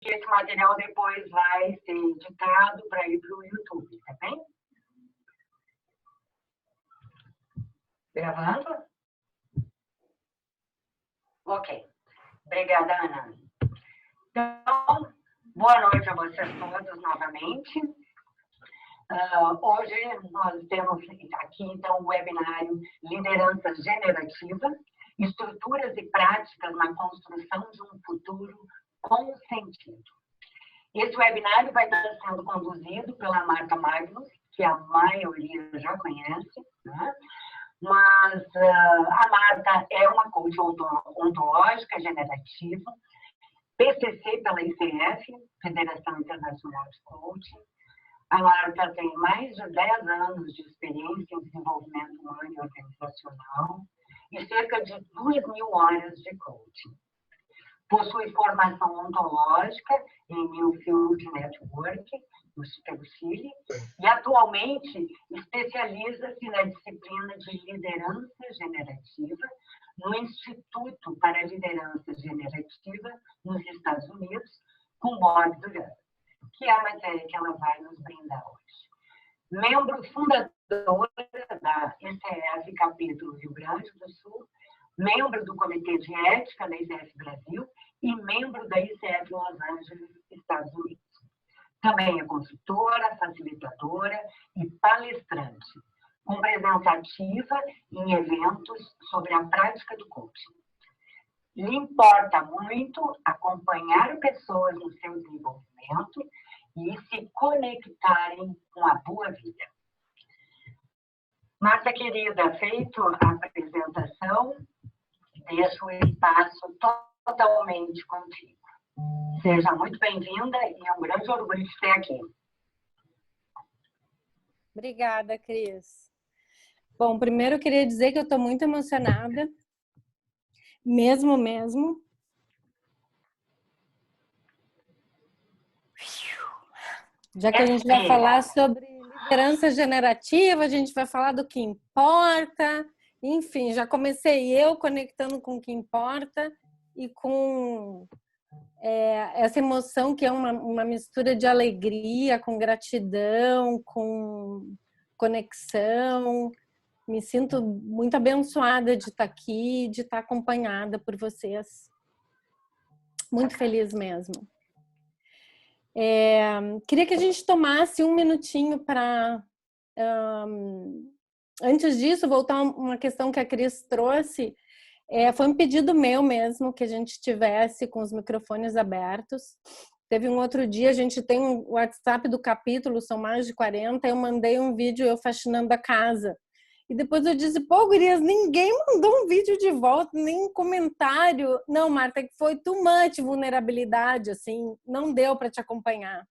que esse material depois vai ser editado para ir para o YouTube, tá bem? Gravando? Ok. Obrigada, Ana. Então, boa noite a vocês todos novamente. Hoje nós temos aqui, então, o webinário Liderança Generativa, Estruturas e Práticas na Construção de um Futuro com Sentido. Esse webinário vai estar sendo conduzido pela Marta Magnus, que a maioria já conhece, né? Mas a Marta é uma coach ontológica generativa, PCC pela ICF, Federação Internacional de Coaching. A Marta tem mais de 10 anos de experiência em desenvolvimento humano e organizacional e cerca de 2.000 horas de coaching. Possui formação ontológica em Newfield Network, pelo Chile, e atualmente especializa-se na disciplina de liderança generativa no Instituto para a Liderança Generativa nos Estados Unidos, com Bob Duran, que é a matéria que ela vai nos brindar hoje. Membro fundadora da ECF Capítulo Rio Grande do Sul, membro do Comitê de Ética da ICF Brasil e membro da ICF Los Angeles, Estados Unidos. Também é consultora, facilitadora e palestrante, com presença ativa em eventos sobre a prática do coaching. Lhe importa muito acompanhar pessoas no seu desenvolvimento e se conectarem com a boa vida. Marta, querida, feito a apresentação, deixo o espaço totalmente contigo. Seja muito bem-vinda e é um grande orgulho de ter aqui. Obrigada, Cris. Bom, primeiro eu queria dizer que eu estou muito emocionada, mesmo. Já que a gente vai falar sobre liderança generativa, a gente vai falar do que importa, enfim, já comecei eu conectando com o que importa e com essa emoção que é uma mistura de alegria, com gratidão, com conexão. Me sinto muito abençoada de estar aqui, de estar acompanhada por vocês. Muito feliz mesmo. Queria que a gente tomasse um minutinho para, antes disso, voltar a uma questão que a Cris trouxe. Foi um pedido meu mesmo que a gente tivesse com os microfones abertos. Teve um outro dia, a gente tem um WhatsApp do capítulo, são mais de 40, eu mandei um vídeo eu faxinando a casa. E depois eu disse, pô, gurias, ninguém mandou um vídeo de volta, nem um comentário. Não, Marta, que foi too much vulnerabilidade, assim, não deu para te acompanhar.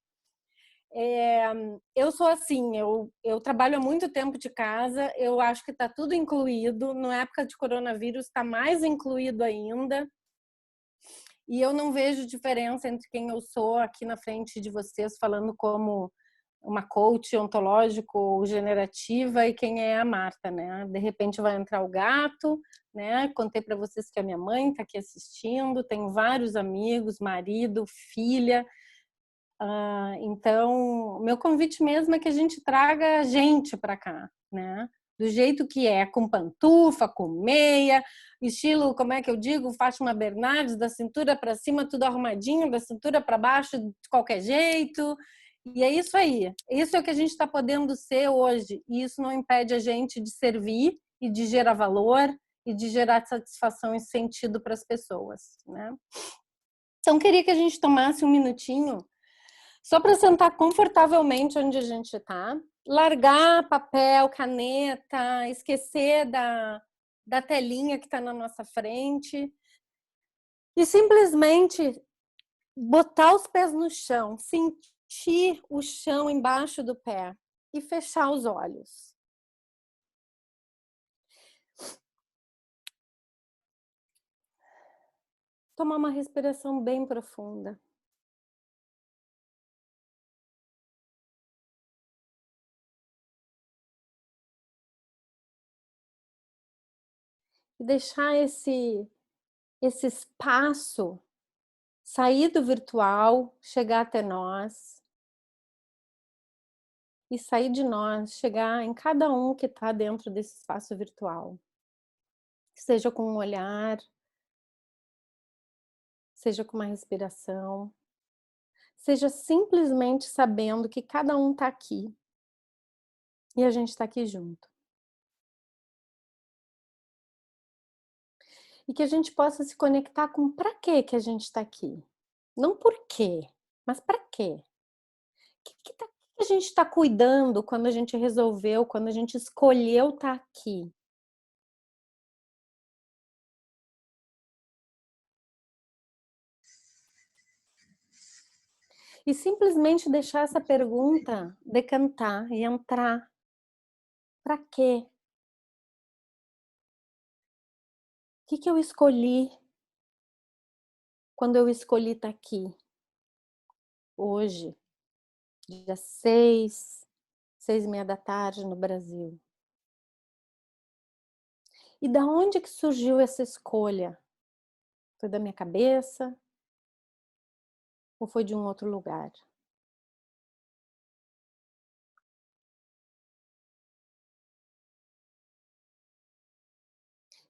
Eu sou assim, eu trabalho há muito tempo de casa, eu acho que está tudo incluído, na época de coronavírus está mais incluído ainda, e eu não vejo diferença entre quem eu sou aqui na frente de vocês, falando como uma coach ontológico ou generativa, e quem é a Marta, né? De repente vai entrar o gato, né? Contei para vocês que a minha mãe está aqui assistindo, tenho vários amigos, marido, filha. Então, meu convite mesmo é que a gente traga gente para cá, né? Do jeito que é, com pantufa, com meia, estilo, como é que eu digo, Fátima Bernardes, da cintura para cima, tudo arrumadinho, da cintura para baixo, de qualquer jeito. E é isso aí. Isso é o que a gente está podendo ser hoje. E isso não impede a gente de servir e de gerar valor e de gerar satisfação e sentido para as pessoas, né? Então, queria que a gente tomasse um minutinho só para sentar confortavelmente onde a gente está, largar papel, caneta, esquecer da telinha que está na nossa frente e simplesmente botar os pés no chão, sentir o chão embaixo do pé e fechar os olhos. Tomar uma respiração bem profunda. E deixar esse espaço sair do virtual, chegar até nós e sair de nós, chegar em cada um que está dentro desse espaço virtual. Seja com um olhar, seja com uma respiração, seja simplesmente sabendo que cada um está aqui e a gente está aqui junto. E que a gente possa se conectar com para que a gente está aqui. Não por quê, mas para quê? Que a gente está cuidando quando a gente resolveu, quando a gente escolheu estar aqui? E simplesmente deixar essa pergunta decantar e entrar. Para quê? O que eu escolhi quando eu escolhi estar aqui? Hoje, dia 6h30 da tarde no Brasil. E da onde que surgiu essa escolha? Foi da minha cabeça? Ou foi de um outro lugar?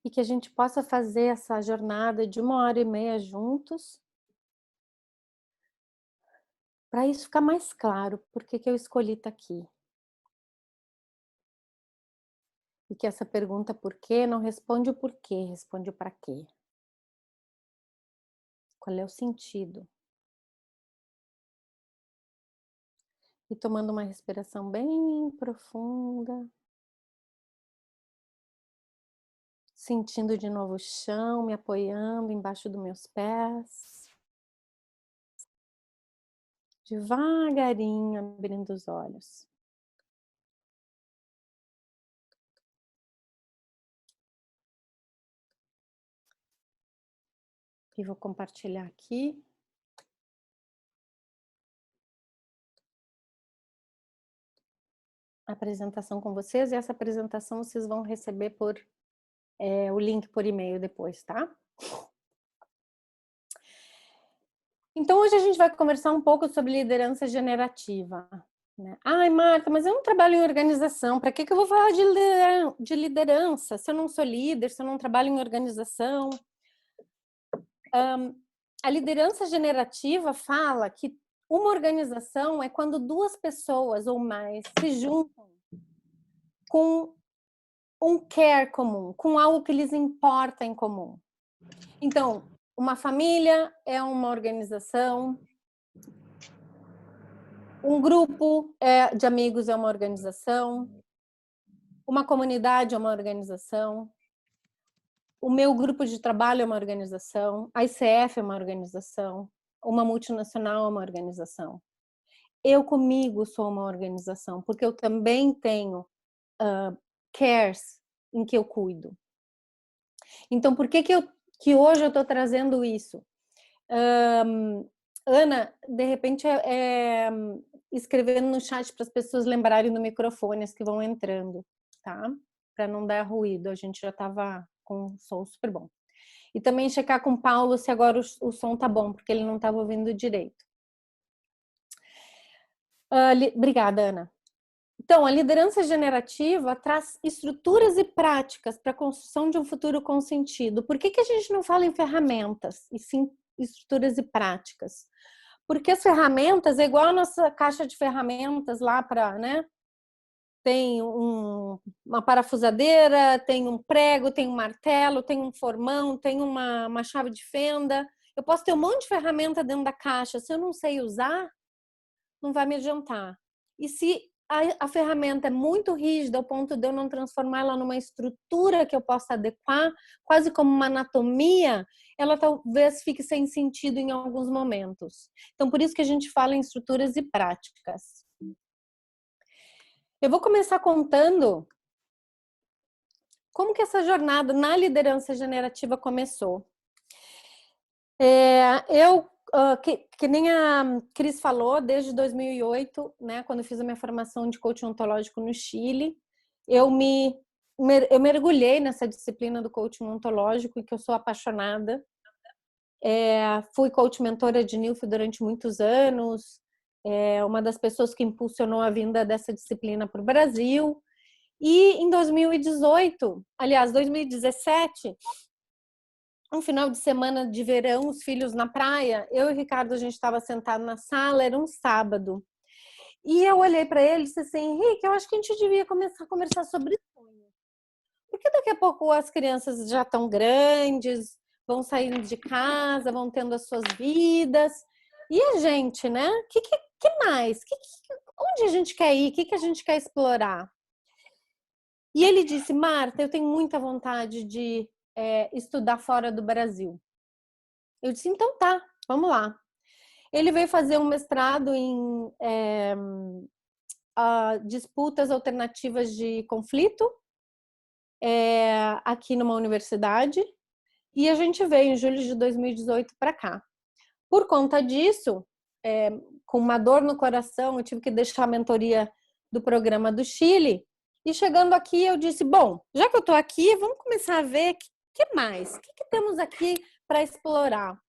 E que a gente possa fazer essa jornada de 1h30 juntos, para isso ficar mais claro, por que eu escolhi estar aqui. E que essa pergunta por quê não responde o porquê, responde o para quê. Qual é o sentido? E tomando uma respiração bem profunda. Sentindo de novo o chão, me apoiando embaixo dos meus pés. Devagarinho abrindo os olhos. E vou compartilhar aqui. A apresentação com vocês, e essa apresentação vocês vão receber por o link por e-mail depois, tá? Então hoje a gente vai conversar um pouco sobre liderança generativa, né? Ai, Marta, mas eu não trabalho em organização, para que eu vou falar de liderança se eu não sou líder, se eu não trabalho em organização? A liderança generativa fala que uma organização é quando duas pessoas ou mais se juntam com um care comum, com algo que lhes importa em comum. Então, uma família é uma organização, um grupo de amigos é uma organização, uma comunidade é uma organização, o meu grupo de trabalho é uma organização, a ICF é uma organização, uma multinacional é uma organização. Eu comigo sou uma organização, porque eu também tenho cares em que eu cuido. Então, por que hoje eu estou trazendo isso? Ana, de repente, escrevendo no chat para as pessoas lembrarem do microfone, as que vão entrando, tá? Para não dar ruído, a gente já estava com um som super bom. E também checar com o Paulo se agora o som tá bom, porque ele não estava ouvindo direito. Obrigada, Ana. Então, a liderança generativa traz estruturas e práticas para a construção de um futuro com sentido. Por que a gente não fala em ferramentas, e sim estruturas e práticas? Porque as ferramentas é igual a nossa caixa de ferramentas lá para, né? Tem uma parafusadeira, tem um prego, tem um martelo, tem um formão, tem uma chave de fenda. Eu posso ter um monte de ferramenta dentro da caixa. Se eu não sei usar, não vai me adiantar. E se a ferramenta é muito rígida ao ponto de eu não transformá-la numa estrutura que eu possa adequar, quase como uma anatomia, ela talvez fique sem sentido em alguns momentos. Então, por isso que a gente fala em estruturas e práticas. Eu vou começar contando como que essa jornada na liderança generativa começou. Que nem a Cris falou, desde 2008, né, quando eu fiz a minha formação de coaching ontológico no Chile, eu mergulhei nessa disciplina do coaching ontológico e que eu sou apaixonada. Fui coach mentora de NILF durante muitos anos, uma das pessoas que impulsionou a vinda dessa disciplina para o Brasil. E em 2018, aliás, 2017, um final de semana de verão, os filhos na praia, eu e o Ricardo, a gente estava sentado na sala, era um sábado. E eu olhei para ele e disse assim, Henrique, eu acho que a gente devia começar a conversar sobre sonhos. Porque daqui a pouco as crianças já estão grandes, vão saindo de casa, vão tendo as suas vidas. E a gente, né? Que mais? Onde a gente quer ir? O que a gente quer explorar? E ele disse, Marta, eu tenho muita vontade de estudar fora do Brasil. Eu disse, então tá, vamos lá. Ele veio fazer um mestrado em disputas alternativas de conflito aqui numa universidade. E a gente veio em julho de 2018 para cá. Por conta disso, com uma dor no coração, eu tive que deixar a mentoria do programa do Chile. E chegando aqui, eu disse, bom, já que eu estou aqui, vamos começar a ver o que mais? O que temos aqui para explorar?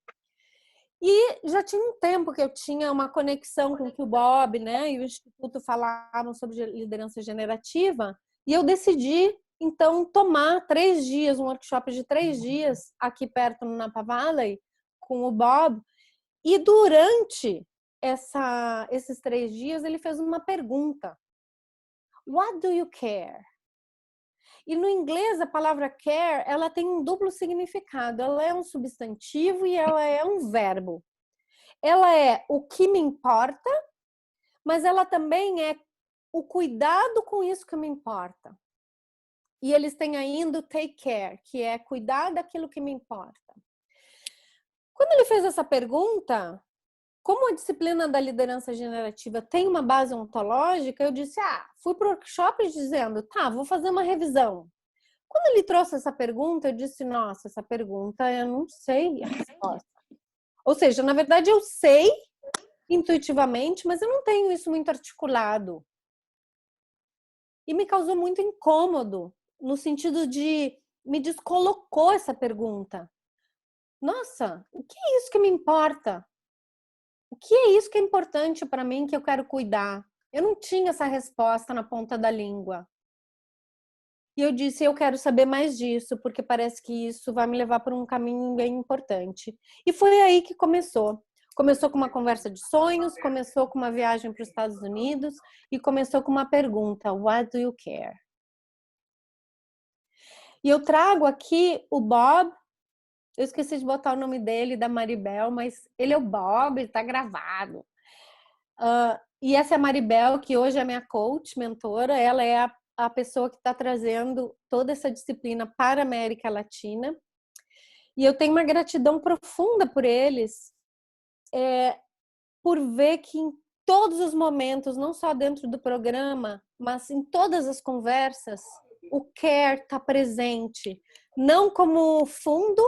E já tinha um tempo que eu tinha uma conexão com o que o Bob, né, e o Instituto falavam sobre liderança generativa, e eu decidi, então, tomar 3 dias, um workshop de 3 dias aqui perto no Napa Valley, com o Bob, e durante esses 3 dias ele fez uma pergunta. What do you care? E no inglês a palavra care, ela tem um duplo significado. Ela é um substantivo e ela é um verbo. Ela é o que me importa, mas ela também é o cuidado com isso que me importa. E eles têm ainda o take care, que é cuidar daquilo que me importa. Quando ele fez essa pergunta, como a disciplina da liderança generativa tem uma base ontológica, eu disse, fui para o workshop dizendo, tá, vou fazer uma revisão. Quando ele trouxe essa pergunta, eu disse, nossa, essa pergunta eu não sei a resposta. Ou seja, na verdade eu sei intuitivamente, mas eu não tenho isso muito articulado. E me causou muito incômodo, no sentido de me descolocou essa pergunta. Nossa, o que é isso que me importa? O que é isso que é importante para mim que eu quero cuidar? Eu não tinha essa resposta na ponta da língua. E eu disse, eu quero saber mais disso, porque parece que isso vai me levar por um caminho bem importante. E foi aí que começou. Começou com uma conversa de sonhos, começou com uma viagem para os Estados Unidos e começou com uma pergunta, what do you care? E eu trago aqui o Bob, eu esqueci de botar o nome dele, da Maribel, mas ele é o Bob, ele está gravado. E essa é a Maribel, que hoje é minha coach, mentora, ela é a pessoa que está trazendo toda essa disciplina para a América Latina. E eu tenho uma gratidão profunda por eles, por ver que em todos os momentos, não só dentro do programa, mas em todas as conversas, o care está presente. Não como fundo,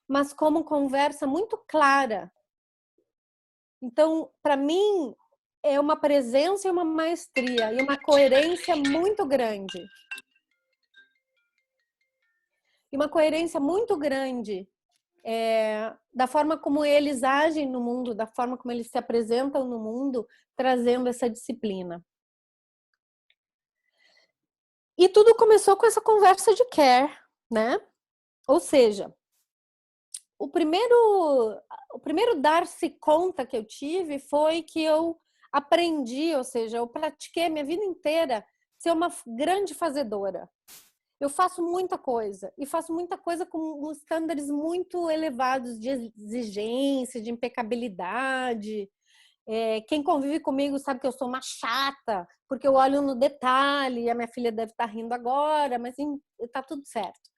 mas como conversa muito clara. Então, para mim, é uma presença e uma maestria e uma coerência muito grande. E uma coerência muito grande da forma como eles agem no mundo, da forma como eles se apresentam no mundo, trazendo essa disciplina. E tudo começou com essa conversa de care, né? Ou seja, o primeiro dar-se conta que eu tive foi que eu aprendi, ou seja, eu pratiquei a minha vida inteira ser uma grande fazedora. Eu faço muita coisa, e faço muita coisa com estándares muito elevados de exigência, de impecabilidade. Quem convive comigo sabe que eu sou uma chata, porque eu olho no detalhe, e a minha filha deve estar rindo agora, mas está tudo certo.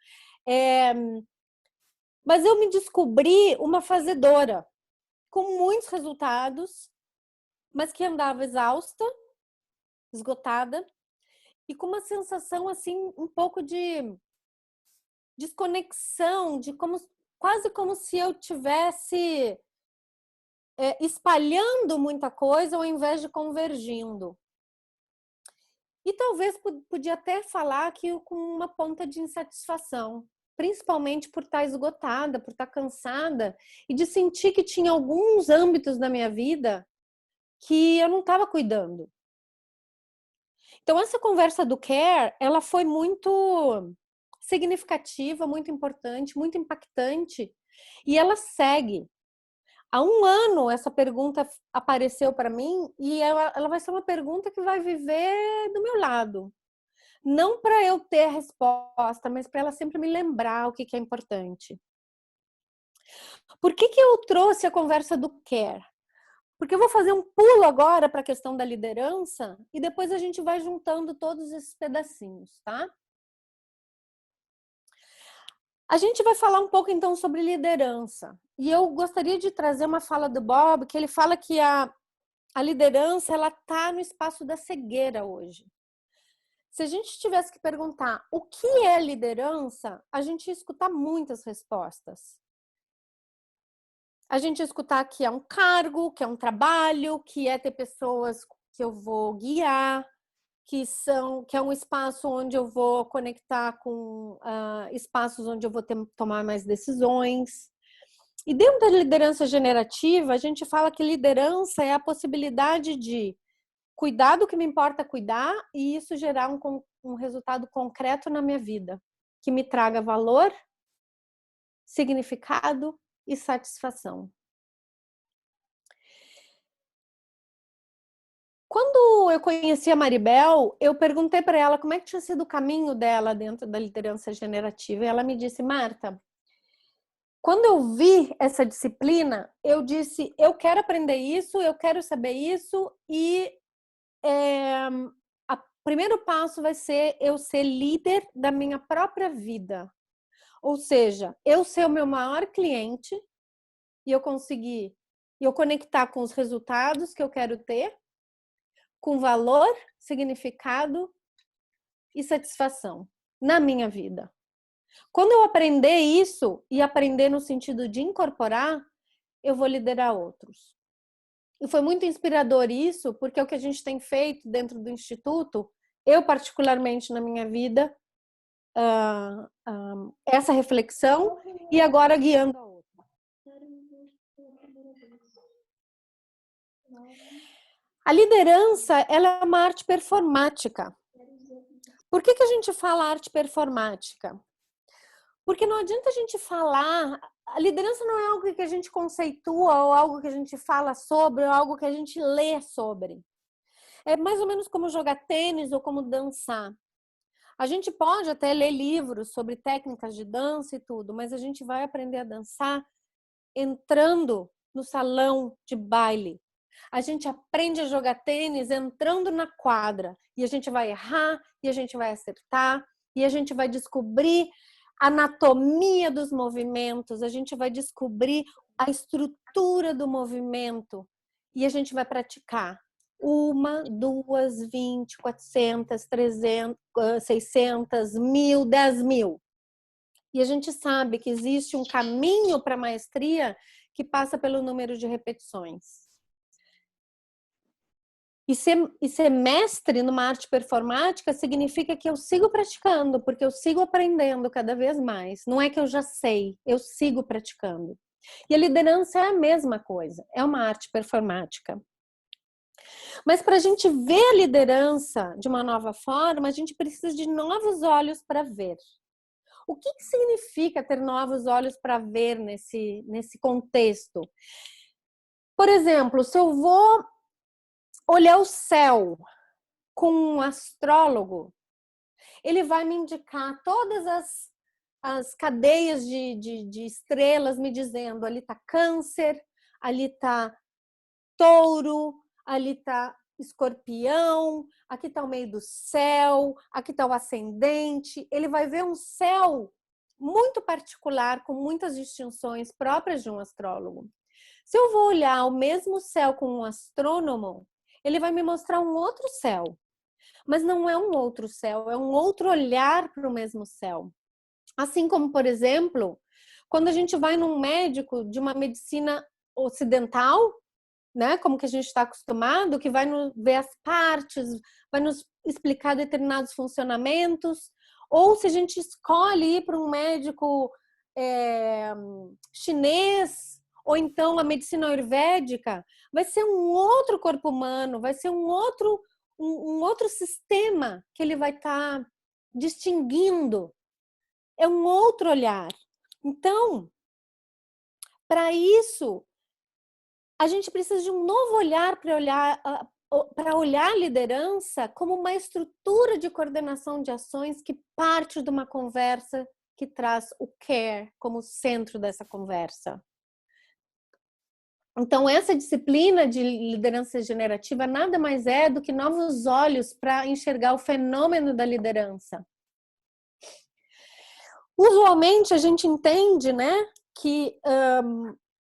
Mas eu me descobri uma fazedora, com muitos resultados, mas que andava exausta, esgotada, e com uma sensação assim um pouco de desconexão, de quase como se eu tivesse espalhando muita coisa ao invés de convergindo. E talvez podia até falar que com uma ponta de insatisfação. principalmente por estar esgotada, por estar cansada e de sentir que tinha alguns âmbitos da minha vida que eu não estava cuidando. Então, essa conversa do care, ela foi muito significativa, muito importante, muito impactante, e ela segue. Há um ano, essa pergunta apareceu para mim e ela vai ser uma pergunta que vai viver do meu lado. Não para eu ter a resposta, mas para ela sempre me lembrar o que é importante. Por que eu trouxe a conversa do care? Porque eu vou fazer um pulo agora para a questão da liderança e depois a gente vai juntando todos esses pedacinhos, tá? A gente vai falar um pouco então sobre liderança. E eu gostaria de trazer uma fala do Bob, que ele fala que a liderança ela está no espaço da cegueira hoje. Se a gente tivesse que perguntar o que é liderança, a gente ia escutar muitas respostas. A gente ia escutar que é um cargo, que é um trabalho, que é ter pessoas que eu vou guiar, que é um espaço onde eu vou conectar com espaços onde eu vou tomar mais decisões. E dentro da liderança generativa, a gente fala que liderança é a possibilidade de cuidar do que me importa cuidar e isso gerar um resultado concreto na minha vida, que me traga valor, significado e satisfação. Quando eu conheci a Maribel, eu perguntei para ela como é que tinha sido o caminho dela dentro da liderança generativa. E ela me disse, Marta, quando eu vi essa disciplina, eu disse, eu quero aprender isso, eu quero saber isso e o primeiro passo vai ser eu ser líder da minha própria vida. Ou seja, eu ser o meu maior cliente e eu conectar com os resultados que eu quero ter, com valor, significado e satisfação na minha vida. Quando eu aprender isso, e aprender no sentido de incorporar, eu vou liderar outros. E foi muito inspirador isso, porque é o que a gente tem feito dentro do Instituto, eu particularmente na minha vida, essa reflexão e agora guiando a outra. A liderança, ela é uma arte performática. Por que a gente fala arte performática? Porque não adianta a gente falar, a liderança não é algo que a gente conceitua ou algo que a gente fala sobre ou algo que a gente lê sobre. É mais ou menos como jogar tênis ou como dançar. A gente pode até ler livros sobre técnicas de dança e tudo, mas a gente vai aprender a dançar entrando no salão de baile. A gente aprende a jogar tênis entrando na quadra. E a gente vai errar, e a gente vai acertar, e a gente vai descobrir a anatomia dos movimentos, a gente vai descobrir a estrutura do movimento. E a gente vai praticar. 1, 2, 20, 400, 300, 600, 1000, 10.000. E a gente sabe que existe um caminho para a maestria que passa pelo número de repetições. E ser mestre numa arte performática significa que eu sigo praticando, porque eu sigo aprendendo cada vez mais. Não é que eu já sei, eu sigo praticando. E a liderança é a mesma coisa, é uma arte performática. Mas para a gente ver a liderança de uma nova forma, a gente precisa de novos olhos para ver. O que significa ter novos olhos para ver nesse contexto? Por exemplo, se eu vou olhar o céu com um astrólogo, ele vai me indicar todas as cadeias de estrelas me dizendo, ali está Câncer, ali está Touro, ali está Escorpião, aqui está o meio do céu, aqui está o ascendente. Ele vai ver um céu muito particular, com muitas distinções próprias de um astrólogo. Se eu vou olhar o mesmo céu com um astrônomo, ele vai me mostrar um outro céu. Mas não é um outro céu, é um outro olhar para o mesmo céu. Assim como, por exemplo, quando a gente vai num médico de uma medicina ocidental, né, como que a gente está acostumado, que vai ver as partes, vai nos explicar determinados funcionamentos, Ou se a gente escolhe ir para um médico chinês, ou então a medicina ayurvédica, vai ser um outro corpo humano, vai ser um outro sistema que ele vai estar distinguindo. É um outro olhar. Então, para isso, a gente precisa de um novo olhar para olhar a liderança como uma estrutura de coordenação de ações que parte de uma conversa que traz o care como centro dessa conversa. Então, essa disciplina de liderança generativa nada mais é do que novos olhos para enxergar o fenômeno da liderança. Usualmente, a gente entende, né, que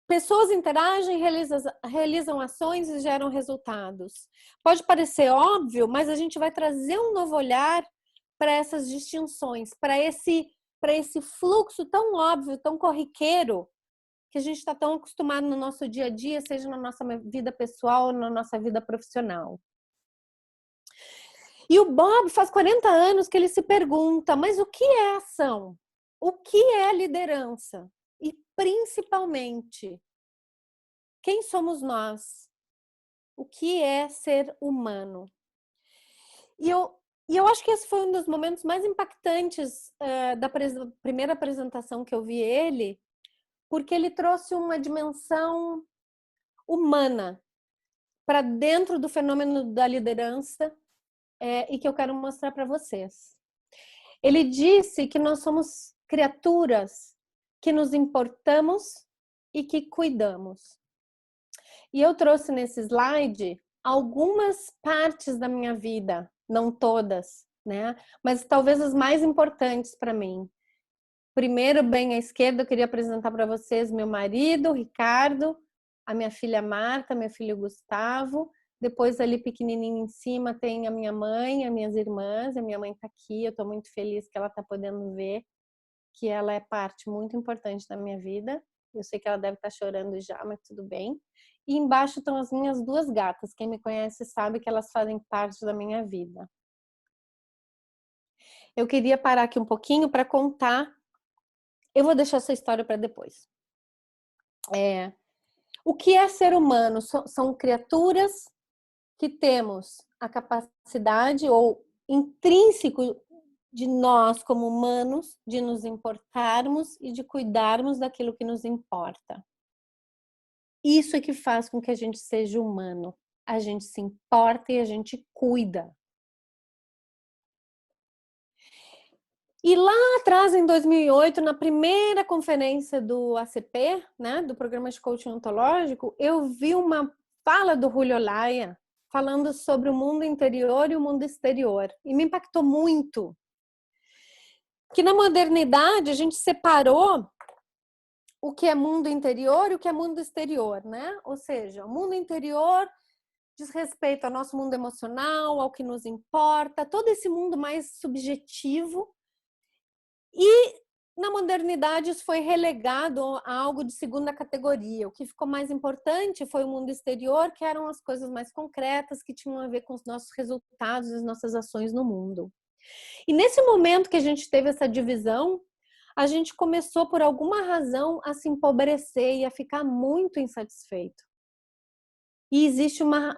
pessoas interagem, realizam ações e geram resultados. Pode parecer óbvio, mas a gente vai trazer um novo olhar para essas distinções, para esse fluxo tão óbvio, tão corriqueiro, que a gente está tão acostumado no nosso dia a dia, seja na nossa vida pessoal ou na nossa vida profissional. E o Bob faz 40 anos que ele se pergunta, mas o que é ação? O que é liderança? E principalmente, quem somos nós? O que é ser humano? E eu acho que esse foi um dos momentos mais impactantes da primeira apresentação que eu vi ele, porque ele trouxe uma dimensão humana para dentro do fenômeno da liderança e que eu quero mostrar para vocês. Ele disse que nós somos criaturas que nos importamos e que cuidamos. E eu trouxe nesse slide algumas partes da minha vida, não todas, né? Mas talvez as mais importantes para mim. Primeiro, bem à esquerda, eu queria apresentar para vocês meu marido, Ricardo, a minha filha Marta, meu filho Gustavo. Depois, ali pequenininho em cima, tem a minha mãe, as minhas irmãs. A minha mãe está aqui, eu estou muito feliz que ela está podendo ver que ela é parte muito importante da minha vida. Eu sei que ela deve estar chorando já, mas tudo bem. E embaixo estão as minhas duas gatas. Quem me conhece sabe que elas fazem parte da minha vida. Eu queria parar aqui um pouquinho para contar. Eu vou deixar essa história para depois. O que é ser humano? São criaturas que temos a capacidade ou intrínseco de nós como humanos de nos importarmos e de cuidarmos daquilo que nos importa. Isso é que faz com que a gente seja humano. A gente se importa e a gente cuida. E lá atrás, em 2008, na primeira conferência do ACP, né, do Programa de Coaching Ontológico, eu vi uma fala do Julio Olaya falando sobre o mundo interior e o mundo exterior. E me impactou muito. Que na modernidade a gente separou o que é mundo interior e o que é mundo exterior, né? Ou seja, o mundo interior diz respeito ao nosso mundo emocional, ao que nos importa, todo esse mundo mais subjetivo. E na modernidade isso foi relegado a algo de segunda categoria. O que ficou mais importante foi o mundo exterior, que eram as coisas mais concretas, que tinham a ver com os nossos resultados e as nossas ações no mundo. E nesse momento que a gente teve essa divisão, a gente começou, por alguma razão, a se empobrecer e a ficar muito insatisfeito. E existe uma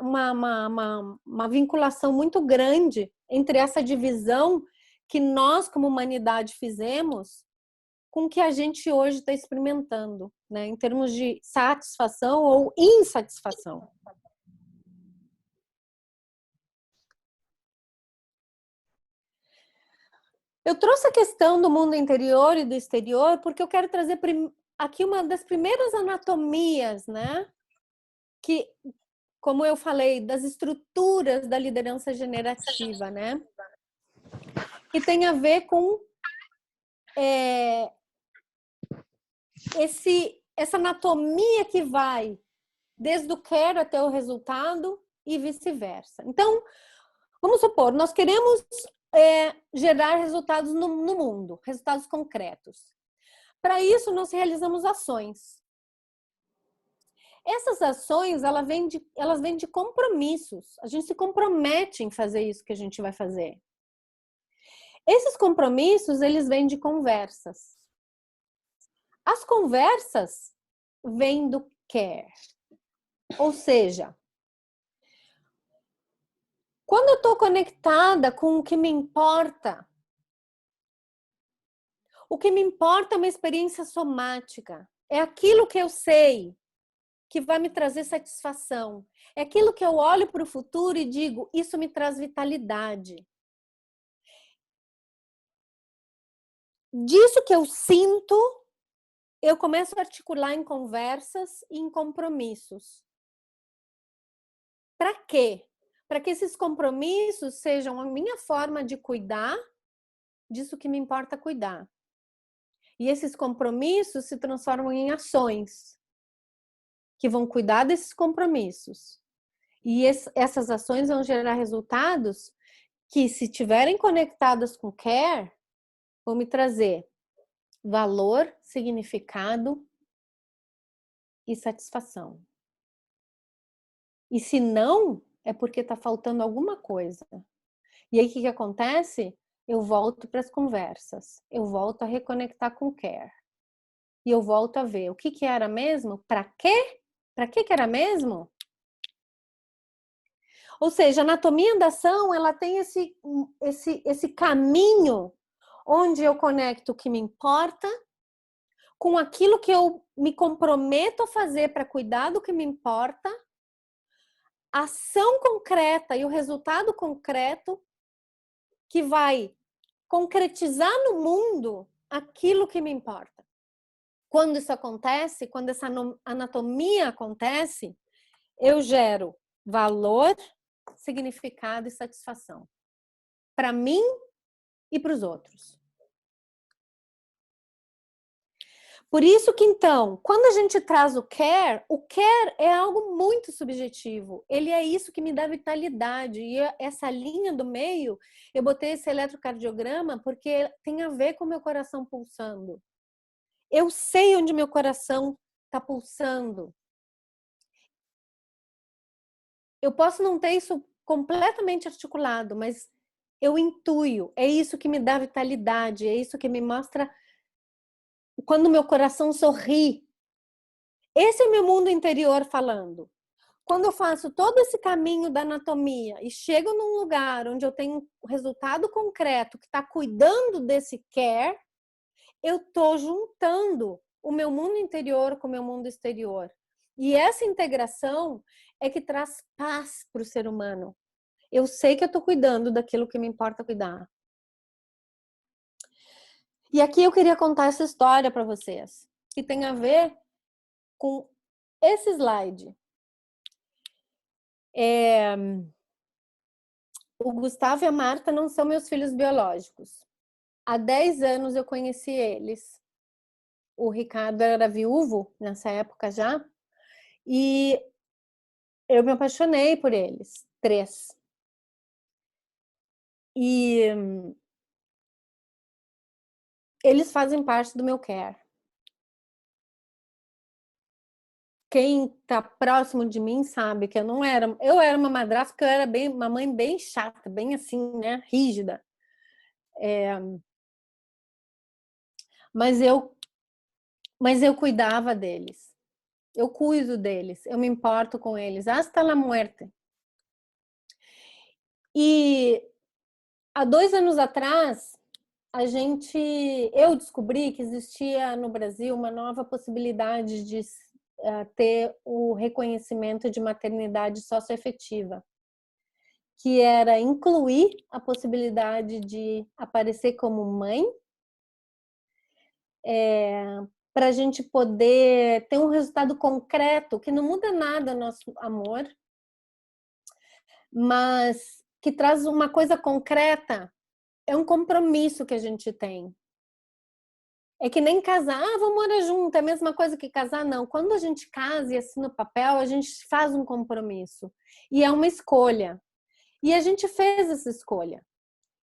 vinculação muito grande entre essa divisão que nós, como humanidade, fizemos com o que a gente hoje está experimentando, né, em termos de satisfação ou insatisfação. Eu trouxe a questão do mundo interior e do exterior porque eu quero trazer aqui uma das primeiras anatomias, né, que, como eu falei, das estruturas da liderança generativa, né, que tem a ver com essa anatomia que vai desde o quero até o resultado e vice-versa. Então, vamos supor, nós queremos gerar resultados no mundo, resultados concretos. Para isso, nós realizamos ações. Essas ações, elas vêm de compromissos. A gente se compromete em fazer isso que a gente vai fazer. Esses compromissos, eles vêm de conversas. As conversas vêm do care. Ou seja, quando eu estou conectada com o que me importa, o que me importa é uma experiência somática. É aquilo que eu sei que vai me trazer satisfação. É aquilo que eu olho para o futuro e digo, isso me traz vitalidade. Disso que eu sinto, eu começo a articular em conversas e em compromissos. Para quê? Para que esses compromissos sejam a minha forma de cuidar disso que me importa cuidar. E esses compromissos se transformam em ações que vão cuidar desses compromissos. E essas ações vão gerar resultados que, se estiverem conectadas com care, vão me trazer valor, significado e satisfação. E se não, é porque está faltando alguma coisa. E aí, o que acontece? Eu volto para as conversas. Eu volto a reconectar com o care. E eu volto a ver o que era mesmo? Para quê? Para que era mesmo? Ou seja, a anatomia da ação, ela tem esse caminho onde eu conecto o que me importa com aquilo que eu me comprometo a fazer para cuidar do que me importa, a ação concreta e o resultado concreto que vai concretizar no mundo aquilo que me importa. Quando isso acontece, quando essa anatomia acontece, eu gero valor, significado e satisfação. Para mim e para os outros. Por isso que, então, quando a gente traz o care é algo muito subjetivo. Ele é isso que me dá vitalidade. E essa linha do meio, eu botei esse eletrocardiograma porque tem a ver com o meu coração pulsando. Eu sei onde meu coração está pulsando. Eu posso não ter isso completamente articulado, mas eu intuio. É isso que me dá vitalidade, é isso que me mostra quando meu coração sorri. Esse é meu mundo interior falando. Quando eu faço todo esse caminho da anatomia e chego num lugar onde eu tenho um resultado concreto que está cuidando desse care, eu estou juntando o meu mundo interior com o meu mundo exterior. E essa integração é que traz paz para o ser humano. Eu sei que eu estou cuidando daquilo que me importa cuidar. E aqui eu queria contar essa história para vocês, que tem a ver com esse slide. O Gustavo e a Marta não são meus filhos biológicos. Há 10 anos eu conheci eles. O Ricardo era viúvo nessa época já. E eu me apaixonei por eles, 3. E eles fazem parte do meu care. Quem tá próximo de mim sabe que eu era uma madrasta, que eu era uma mãe bem chata, bem assim, né, rígida. Mas eu cuidava deles. Eu cuido deles, eu me importo com eles, hasta la muerte. E há 2 anos atrás, eu descobri que existia no Brasil uma nova possibilidade de ter o reconhecimento de maternidade socioafetiva, que era incluir a possibilidade de aparecer como mãe, para a gente poder ter um resultado concreto, que não muda nada o nosso amor, mas que traz uma coisa concreta. É um compromisso que a gente tem. É que nem casar, vamos morar junto, é a mesma coisa que casar, não. Quando a gente casa e assina o papel, a gente faz um compromisso. E é uma escolha. E a gente fez essa escolha.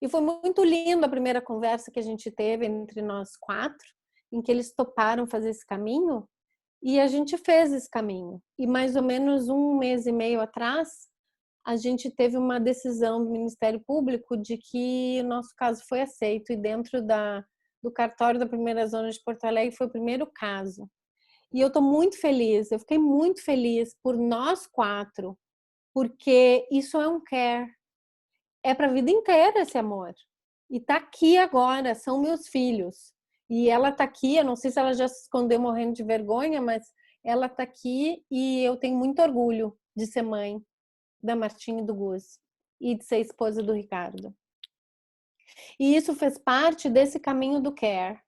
E foi muito lindo a primeira conversa que a gente teve entre nós 4, em que eles toparam fazer esse caminho, e a gente fez esse caminho. E mais ou menos 1 mês e meio atrás, a gente teve uma decisão do Ministério Público de que o nosso caso foi aceito, e dentro do cartório da primeira zona de Porto Alegre foi o primeiro caso. E eu estou muito feliz, eu fiquei muito feliz por nós 4, porque isso é um care. É para a vida inteira esse amor. E tá aqui agora, são meus filhos. E ela tá aqui, eu não sei se ela já se escondeu morrendo de vergonha, mas ela tá aqui e eu tenho muito orgulho de ser mãe da Martinha e do Gus e de ser esposa do Ricardo. E isso fez parte desse caminho do care.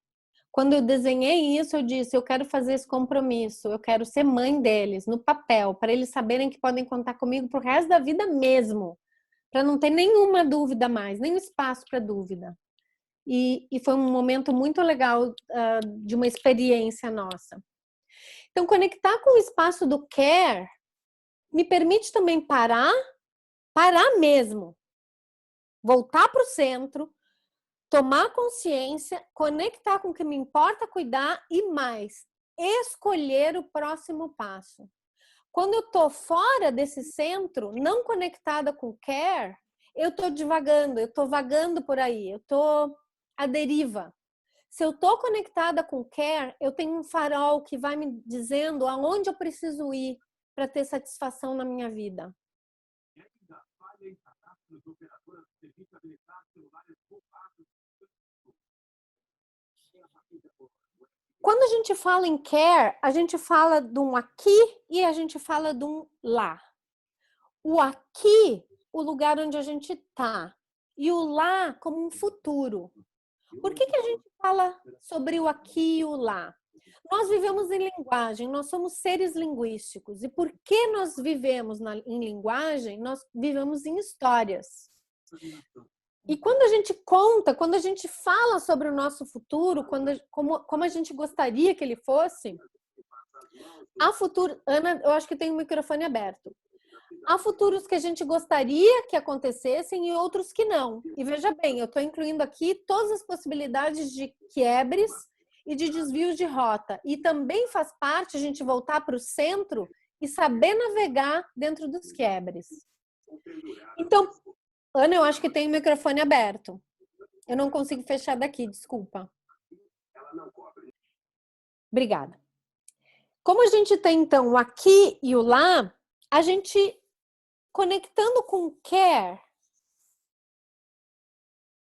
Quando eu desenhei isso, eu disse, eu quero fazer esse compromisso, eu quero ser mãe deles, no papel, para eles saberem que podem contar comigo pro resto da vida mesmo, para não ter nenhuma dúvida mais, nenhum espaço para dúvida. E foi um momento muito legal de uma experiência nossa. Então, conectar com o espaço do care me permite também parar mesmo, voltar para o centro, tomar consciência, conectar com o que me importa cuidar e mais, escolher o próximo passo. Quando eu tô fora desse centro, não conectada com o care, eu tô divagando, eu tô vagando por aí, eu tô à deriva. Se eu tô conectada com o care, eu tenho um farol que vai me dizendo aonde eu preciso ir para ter satisfação na minha vida. Quando a gente fala em care, a gente fala de um aqui e a gente fala de um lá. O aqui, o lugar onde a gente tá, e o lá como um futuro. Por que a gente fala sobre o aqui e o lá? Nós vivemos em linguagem, nós somos seres linguísticos. E por que nós vivemos em linguagem? Nós vivemos em histórias. E quando a gente conta, quando a gente fala sobre o nosso futuro, como a gente gostaria que ele fosse, há futuro... Ana, eu acho que tem o microfone aberto. Há futuros que a gente gostaria que acontecessem e outros que não. E veja bem, eu estou incluindo aqui todas as possibilidades de quebres e de desvios de rota. E também faz parte a gente voltar para o centro e saber navegar dentro dos quebres. Então, Ana, eu acho que tem o microfone aberto. Eu não consigo fechar daqui, desculpa. Obrigada. Como a gente tem, então, o aqui e o lá, a gente... Conectando com o care,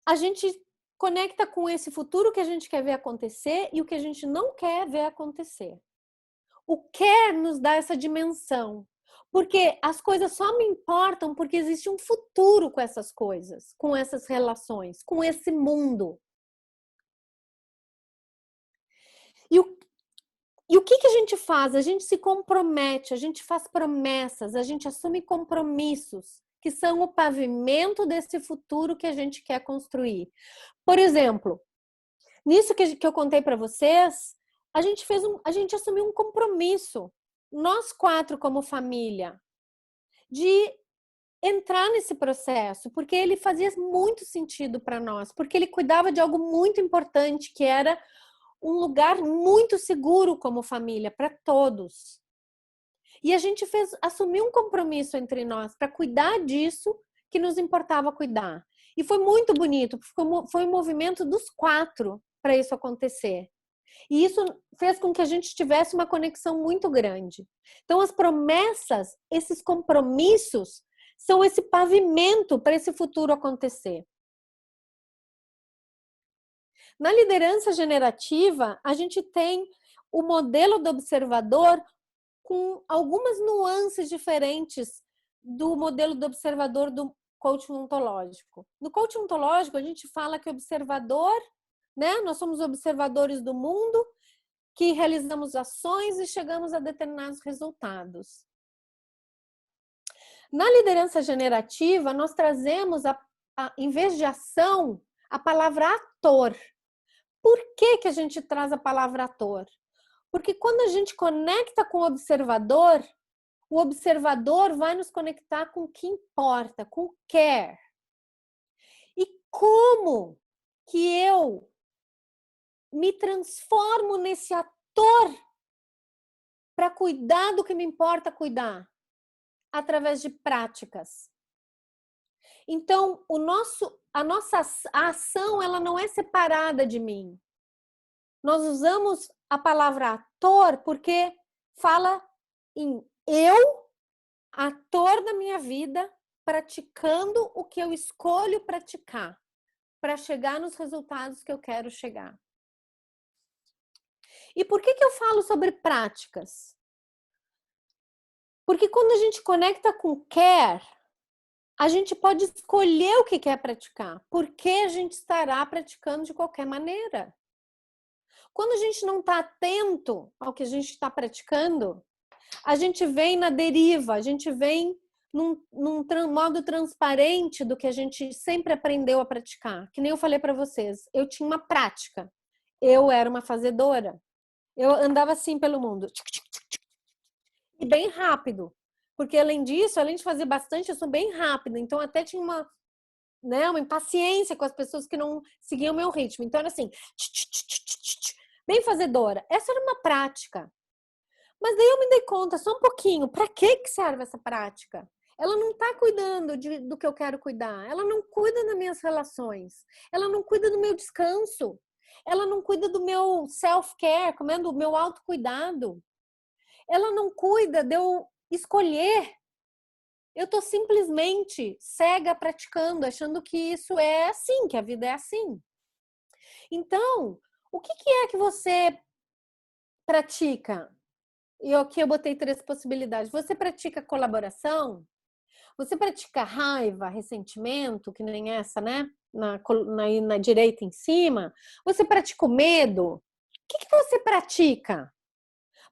a gente conecta com esse futuro que a gente quer ver acontecer e o que a gente não quer ver acontecer. O care nos dá essa dimensão, porque as coisas só me importam porque existe um futuro com essas coisas, com essas relações, com esse mundo. E o que a gente faz? A gente se compromete, a gente faz promessas, a gente assume compromissos, que são o pavimento desse futuro que a gente quer construir. Por exemplo, nisso que eu contei para vocês, a gente assumiu um compromisso, nós 4 como família, de entrar nesse processo, porque ele fazia muito sentido para nós, porque ele cuidava de algo muito importante, que era um lugar muito seguro como família, para todos. E a gente assumiu um compromisso entre nós para cuidar disso que nos importava cuidar. E foi muito bonito, foi um movimento dos 4 para isso acontecer. E isso fez com que a gente tivesse uma conexão muito grande. Então, as promessas, esses compromissos, são esse pavimento para esse futuro acontecer. Na liderança generativa, a gente tem o modelo do observador com algumas nuances diferentes do modelo do observador do coaching ontológico. No coaching ontológico, a gente fala que observador, né? Nós somos observadores do mundo, que realizamos ações e chegamos a determinados resultados. Na liderança generativa, nós trazemos, em vez de ação, a palavra ator. Por que a gente traz a palavra ator? Porque quando a gente conecta com o observador vai nos conectar com o que importa, com o care. E como que eu me transformo nesse ator para cuidar do que me importa cuidar? Através de práticas. Então, a ação, ela não é separada de mim. Nós usamos a palavra ator porque fala em eu, ator da minha vida, praticando o que eu escolho praticar para chegar nos resultados que eu quero chegar. E por que eu falo sobre práticas? Porque quando a gente conecta com quer, a gente pode escolher o que quer praticar, porque a gente estará praticando de qualquer maneira. Quando a gente não está atento ao que a gente está praticando, a gente vem na deriva, a gente vem num modo transparente do que a gente sempre aprendeu a praticar. Que nem eu falei para vocês, eu tinha uma prática, eu era uma fazedora. Eu andava assim pelo mundo, e bem rápido, porque além disso, além de fazer bastante, eu sou bem rápida, então até tinha uma impaciência com as pessoas que não seguiam o meu ritmo. Então era assim, bem fazedora. Essa era uma prática. Mas daí eu me dei conta, só um pouquinho, para que serve essa prática? Ela não está cuidando do que eu quero cuidar. Ela não cuida das minhas relações. Ela não cuida do meu descanso. Ela não cuida do meu self-care, como é do meu autocuidado. Ela não cuida de eu escolher. Eu estou simplesmente cega praticando, achando que isso é assim, que a vida é assim. Então, o que é que você pratica? E aqui eu botei 3 possibilidades. Você pratica colaboração? Você pratica raiva, ressentimento, que nem essa, né? Na direita em cima? Você pratica o medo? O que você pratica?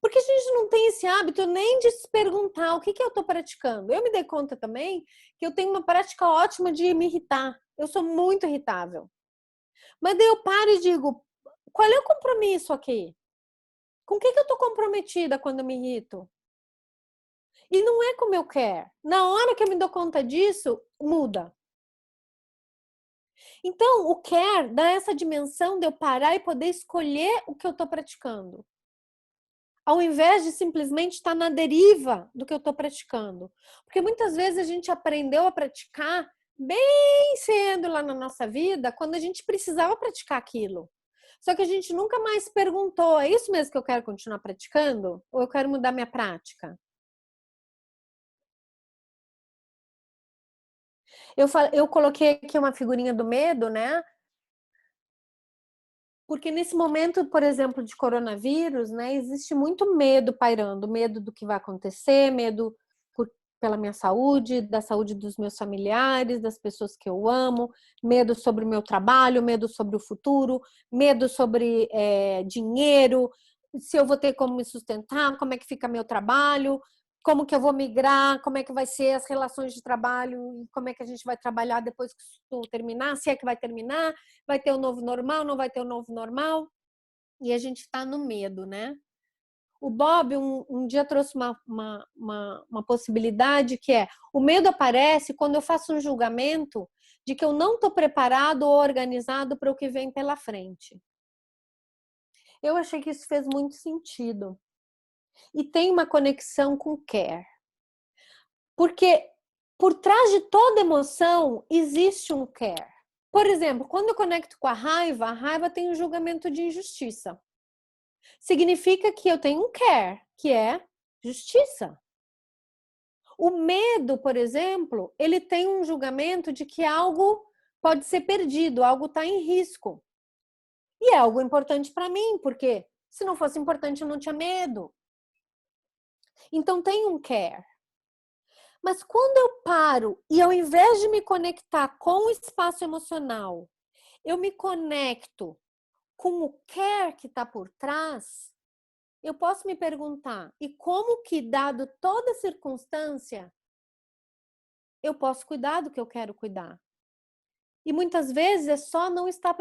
Porque a gente não tem esse hábito nem de se perguntar o que eu estou praticando. Eu me dei conta também que eu tenho uma prática ótima de me irritar. Eu sou muito irritável. Mas daí eu paro e digo, qual é o compromisso aqui? Com o que eu estou comprometida quando eu me irrito? E não é como eu quero. Na hora que eu me dou conta disso, muda. Então, o quer dá essa dimensão de eu parar e poder escolher o que eu estou praticando. Ao invés de simplesmente estar na deriva do que eu estou praticando. Porque muitas vezes a gente aprendeu a praticar bem cedo lá na nossa vida, quando a gente precisava praticar aquilo. Só que a gente nunca mais perguntou, é isso mesmo que eu quero continuar praticando? Ou eu quero mudar minha prática? Eu coloquei aqui uma figurinha do medo, né? Porque nesse momento, por exemplo, de coronavírus, né, existe muito medo pairando, medo do que vai acontecer, medo pela minha saúde, da saúde dos meus familiares, das pessoas que eu amo, medo sobre o meu trabalho, medo sobre o futuro, medo sobre dinheiro, se eu vou ter como me sustentar, como é que fica meu trabalho, como que eu vou migrar, como é que vai ser as relações de trabalho, como é que a gente vai trabalhar depois que isso terminar, se é que vai terminar, vai ter o novo normal, não vai ter o novo normal, e a gente está no medo, né? O Bob um dia trouxe uma possibilidade que é, o medo aparece quando eu faço um julgamento de que eu não estou preparado ou organizado para o que vem pela frente. Eu achei que isso fez muito sentido. E tem uma conexão com care. Porque por trás de toda emoção existe um care. Por exemplo, quando eu conecto com a raiva tem um julgamento de injustiça. Significa que eu tenho um care, que é justiça. O medo, por exemplo, ele tem um julgamento de que algo pode ser perdido, algo está em risco. E é algo importante para mim, porque se não fosse importante eu não tinha medo. Então tem um care. Mas quando eu paro e ao invés de me conectar com o espaço emocional, eu me conecto com o care que está por trás, eu posso me perguntar, e como que, dado toda circunstância, eu posso cuidar do que eu quero cuidar? E muitas vezes é só não estar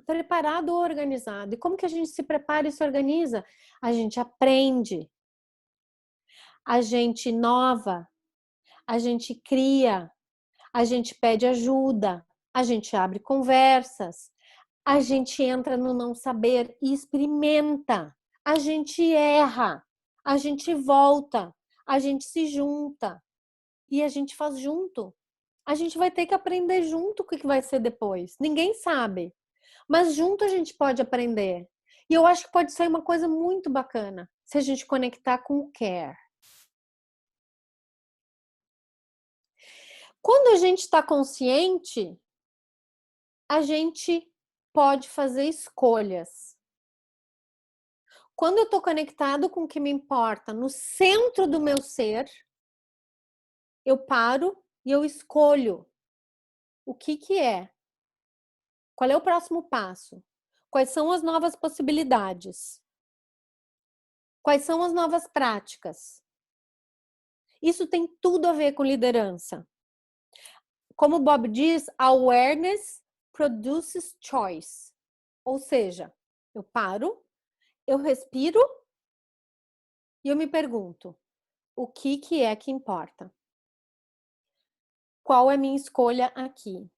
preparado ou organizado. E como que a gente se prepara e se organiza? A gente aprende, a gente inova, a gente cria, a gente pede ajuda, a gente abre conversas, a gente entra no não saber e experimenta, a gente erra, a gente volta, a gente se junta e a gente faz junto. A gente vai ter que aprender junto o que vai ser depois. Ninguém sabe. Mas junto a gente pode aprender. E eu acho que pode ser uma coisa muito bacana se a gente conectar com o care. Quando a gente está consciente, a gente pode fazer escolhas. Quando eu estou conectado com o que me importa, no centro do meu ser, eu paro e eu escolho o que é. Qual é o próximo passo? Quais são as novas possibilidades? Quais são as novas práticas? Isso tem tudo a ver com liderança. Como o Bob diz, awareness produces choice. Ou seja, eu paro, eu respiro e eu me pergunto, o que é que importa? Qual é a minha escolha aqui?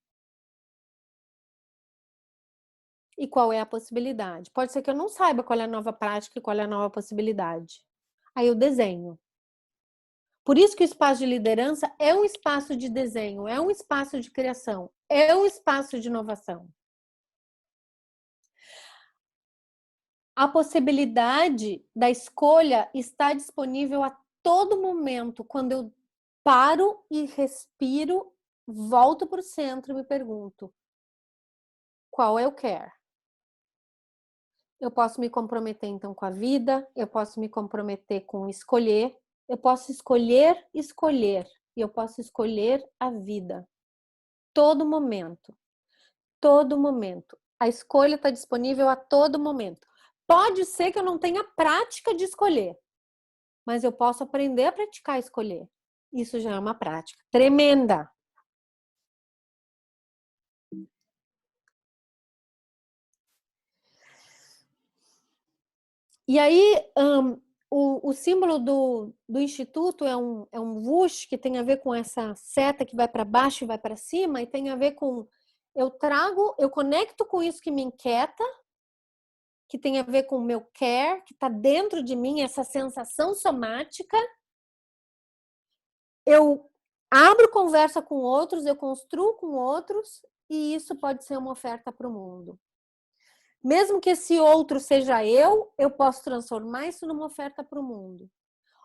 E qual é a possibilidade? Pode ser que eu não saiba qual é a nova prática e qual é a nova possibilidade. Aí eu desenho. Por isso que o espaço de liderança é um espaço de desenho, é um espaço de criação, é um espaço de inovação. A possibilidade da escolha está disponível a todo momento, quando eu paro e respiro, volto para o centro e me pergunto, qual é o care? Eu posso me comprometer então com a vida, eu posso me comprometer com escolher, eu posso escolher, e eu posso escolher a vida. Todo momento. Todo momento. A escolha está disponível a todo momento. Pode ser que eu não tenha prática de escolher, mas eu posso aprender a praticar escolher. Isso já é uma prática tremenda. E aí, o símbolo do Instituto é um Vush, que tem a ver com essa seta que vai para baixo e vai para cima, e tem a ver com eu conecto com isso que me inquieta, que tem a ver com o meu care, que está dentro de mim, essa sensação somática. Eu abro conversa com outros, eu construo com outros, e isso pode ser uma oferta para o mundo. Mesmo que esse outro seja eu posso transformar isso numa oferta para o mundo.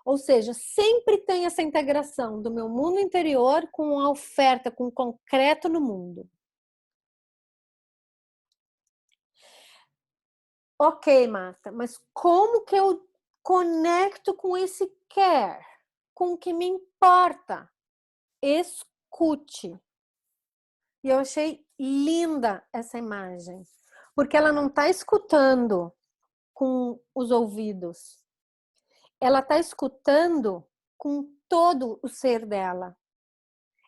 Ou seja, sempre tem essa integração do meu mundo interior com a oferta, com o concreto no mundo. Ok, Marta, mas como que eu conecto com esse care? Com o que me importa? Escute. E eu achei linda essa imagem, porque ela não está escutando com os ouvidos, ela está escutando com todo o ser dela.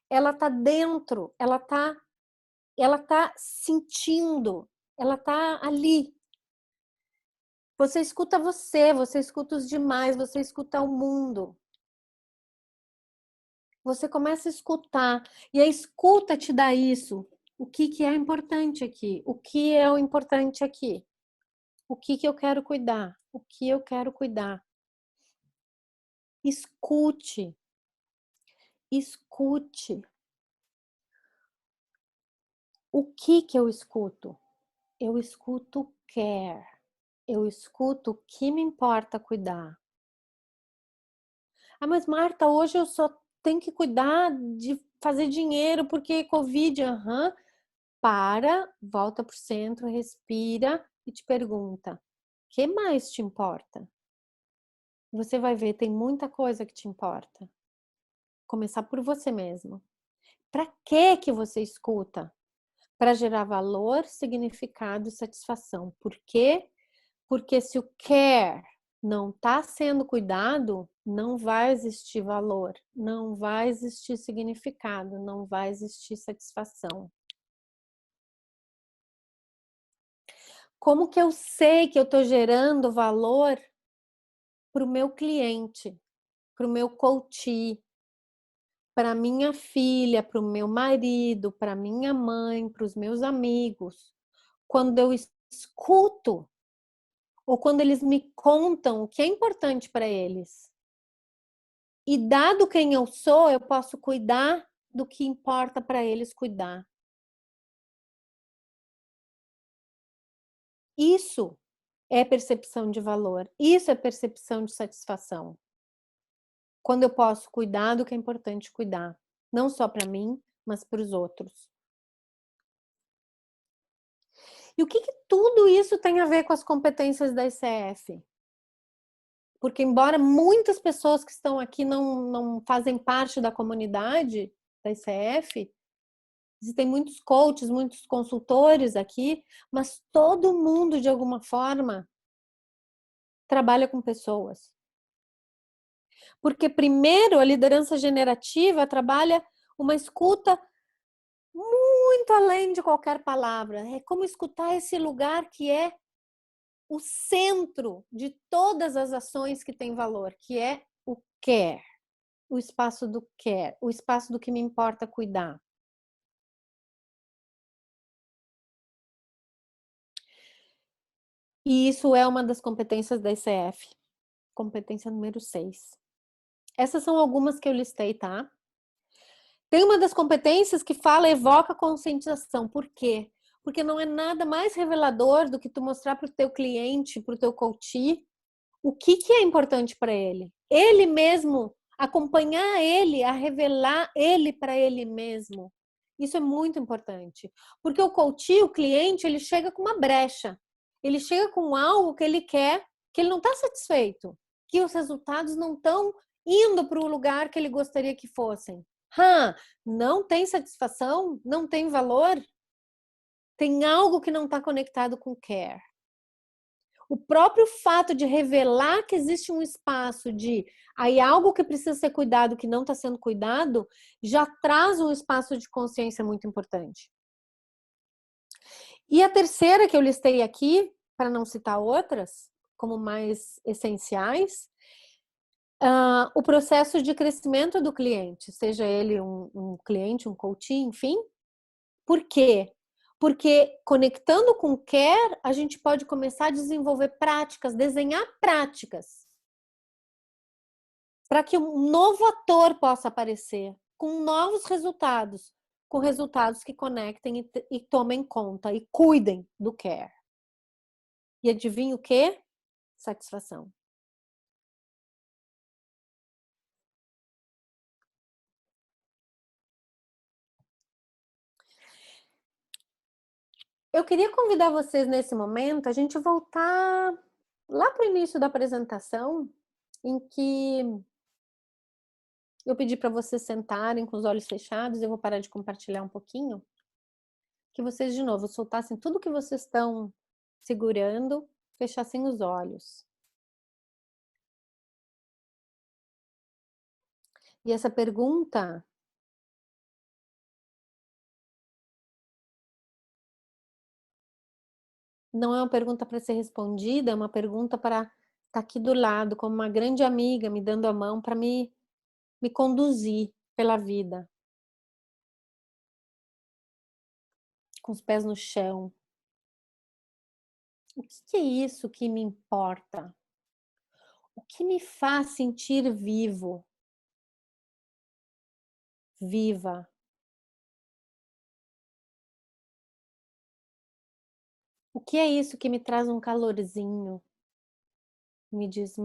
Ela está dentro, ela tá sentindo, ela está ali. Você escuta você escuta os demais, você escuta o mundo. Você começa a escutar, e a escuta te dá isso. O que é importante aqui? O que é o importante aqui? O que eu quero cuidar? O que eu quero cuidar? Escute. Escute. O que eu escuto? Eu escuto care. Eu escuto o que me importa cuidar. Ah, mas Marta, hoje eu só tenho que cuidar de fazer dinheiro porque Covid. Aham. Para, volta pro centro, respira e te pergunta: o que mais te importa? Você vai ver, tem muita coisa que te importa. Começar por você mesmo. Para que você escuta? Para gerar valor, significado e satisfação. Por quê? Porque se o care não está sendo cuidado, não vai existir valor, não vai existir significado, não vai existir satisfação. Como que eu sei que eu estou gerando valor para o meu cliente, para o meu coach, para minha filha, para o meu marido, para minha mãe, para os meus amigos? Quando eu escuto, ou quando eles me contam o que é importante para eles. E dado quem eu sou, eu posso cuidar do que importa para eles cuidar. Isso é percepção de valor, isso é percepção de satisfação. Quando eu posso cuidar do que é importante cuidar, não só para mim, mas para os outros. E o que tudo isso tem a ver com as competências da ICF? Porque embora muitas pessoas que estão aqui não fazem parte da comunidade da ICF, existem muitos coaches, muitos consultores aqui, mas todo mundo, de alguma forma, trabalha com pessoas. Porque, primeiro, a liderança generativa trabalha uma escuta muito além de qualquer palavra. É como escutar esse lugar que é o centro de todas as ações que têm valor, que é o care, o espaço do care, o espaço do que me importa cuidar. E isso é uma das competências da ICF, competência número 6. Essas são algumas que eu listei, tá? Tem uma das competências que fala, evoca conscientização. Por quê? Porque não é nada mais revelador do que tu mostrar para o teu cliente, para o teu coach, o que é importante para ele. Ele mesmo, acompanhar ele, a revelar ele para ele mesmo. Isso é muito importante. Porque o coach, o cliente, ele chega com uma brecha. Ele chega com algo que ele quer, que ele não está satisfeito. Que os resultados não estão indo para o lugar que ele gostaria que fossem. Não tem satisfação? Não tem valor? Tem algo que não está conectado com care. O próprio fato de revelar que existe um espaço de aí algo que precisa ser cuidado que não está sendo cuidado, já traz um espaço de consciência muito importante. E a terceira que eu listei aqui, para não citar outras, como mais essenciais, o processo de crescimento do cliente, seja ele um cliente, um coach, enfim. Por quê? Porque conectando com o care, a gente pode começar a desenvolver práticas, desenhar práticas, para que um novo ator possa aparecer, com novos resultados, com resultados que conectem e tomem conta e cuidem do care. E adivinha o quê? Satisfação. Eu queria convidar vocês nesse momento a gente voltar lá para o início da apresentação, em que eu pedi para vocês sentarem com os olhos fechados, eu vou parar de compartilhar um pouquinho, que vocês de novo soltassem tudo que vocês estão segurando, fechassem os olhos. E essa pergunta não é uma pergunta para ser respondida, é uma pergunta para estar aqui do lado, como uma grande amiga, me dando a mão para me conduzir pela vida. Com os pés no chão. O que é isso que me importa? O que me faz sentir vivo? Viva? O que é isso que me traz um calorzinho? Me diz,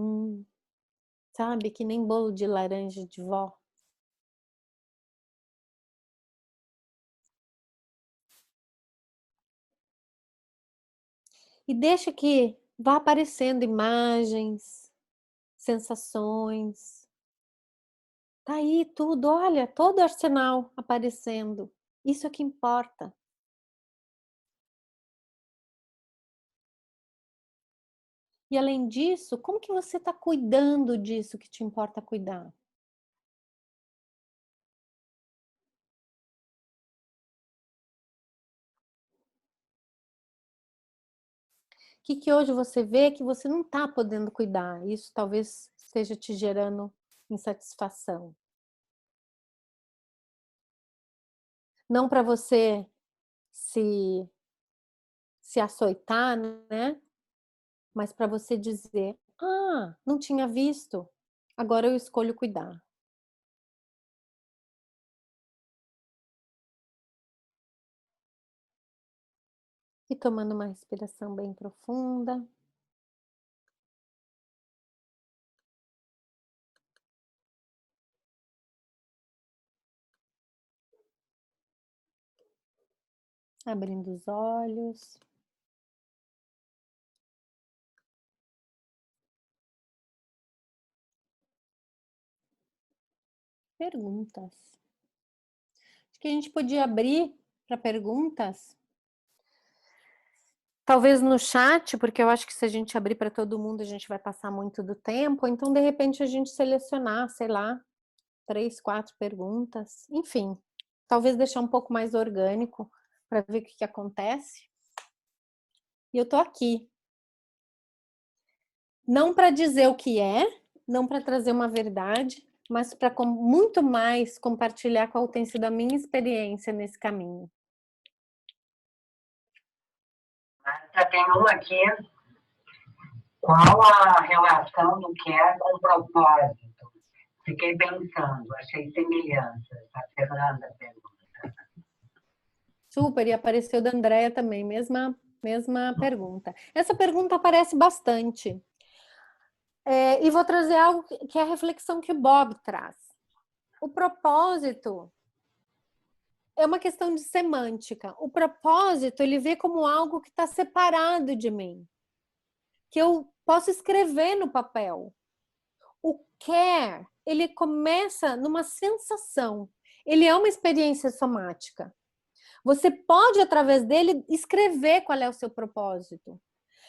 sabe, que nem bolo de laranja de vó. E deixa que vá aparecendo imagens, sensações. Tá aí tudo, olha, todo o arsenal aparecendo. Isso é que importa. E além disso, como que você está cuidando disso que te importa cuidar? O que hoje você vê que você não está podendo cuidar? Isso talvez esteja te gerando insatisfação. Não para você se açoitar, né? Mas para você dizer, não tinha visto, agora eu escolho cuidar. E tomando uma respiração bem profunda. Abrindo os olhos. Perguntas. Acho que a gente podia abrir para perguntas. Talvez no chat, porque eu acho que se a gente abrir para todo mundo, a gente vai passar muito do tempo. Então, de repente, a gente selecionar, sei lá, 3, 4 perguntas. Enfim, talvez deixar um pouco mais orgânico para ver o que acontece. E eu tô aqui. Não para dizer o que é, não para trazer uma verdade, mas para muito mais compartilhar qual tem sido a minha experiência nesse caminho. Já tem uma aqui. Qual a relação do quer com o propósito? Fiquei pensando, achei semelhanças. A Fernanda pergunta. Super, e apareceu da Andrea também, mesma pergunta. Essa pergunta aparece bastante. E vou trazer algo que é a reflexão que o Bob traz. O propósito é uma questão de semântica. O propósito, ele vê como algo que está separado de mim, que eu posso escrever no papel. O care, ele começa numa sensação. Ele é uma experiência somática. Você pode, através dele, escrever qual é o seu propósito.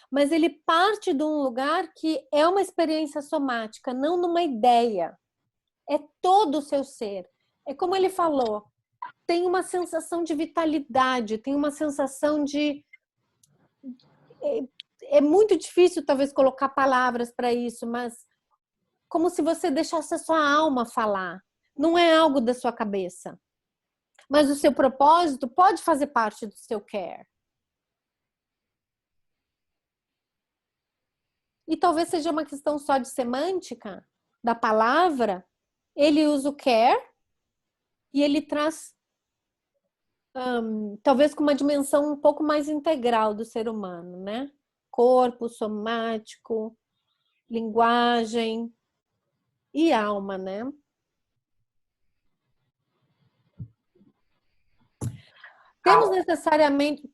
Mas ele parte de um lugar que é uma experiência somática, não numa ideia. É todo o seu ser. É como ele falou, tem uma sensação de vitalidade, tem uma sensação de... É muito difícil, talvez, colocar palavras para isso, mas como se você deixasse a sua alma falar. Não é algo da sua cabeça. Mas o seu propósito pode fazer parte do seu care. E talvez seja uma questão só de semântica da palavra. Ele usa o care e ele traz, talvez com uma dimensão um pouco mais integral do ser humano, né? Corpo, somático, linguagem e alma, né? Temos necessariamente...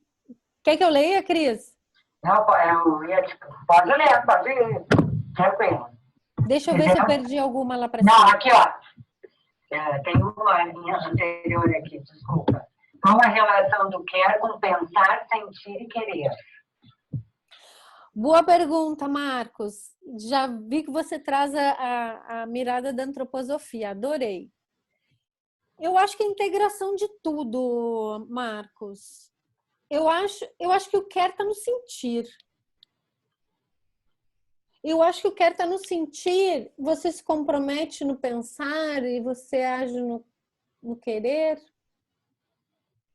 Quer que eu leia, Cris? Não, pode ler, pode ir. Tranquilo. Deixa eu ver se eu perdi alguma lá para cima. Não, cima. aqui, ó. Tem uma anterior aqui, desculpa. Qual a relação do quer com pensar, sentir e querer? Boa pergunta, Marcos. Já vi que você traz a mirada da antroposofia. Adorei. Eu acho que é a integração de tudo, Marcos. Eu acho que o quer está no sentir. Eu acho que o quer está no sentir. Você se compromete no pensar e você age no querer.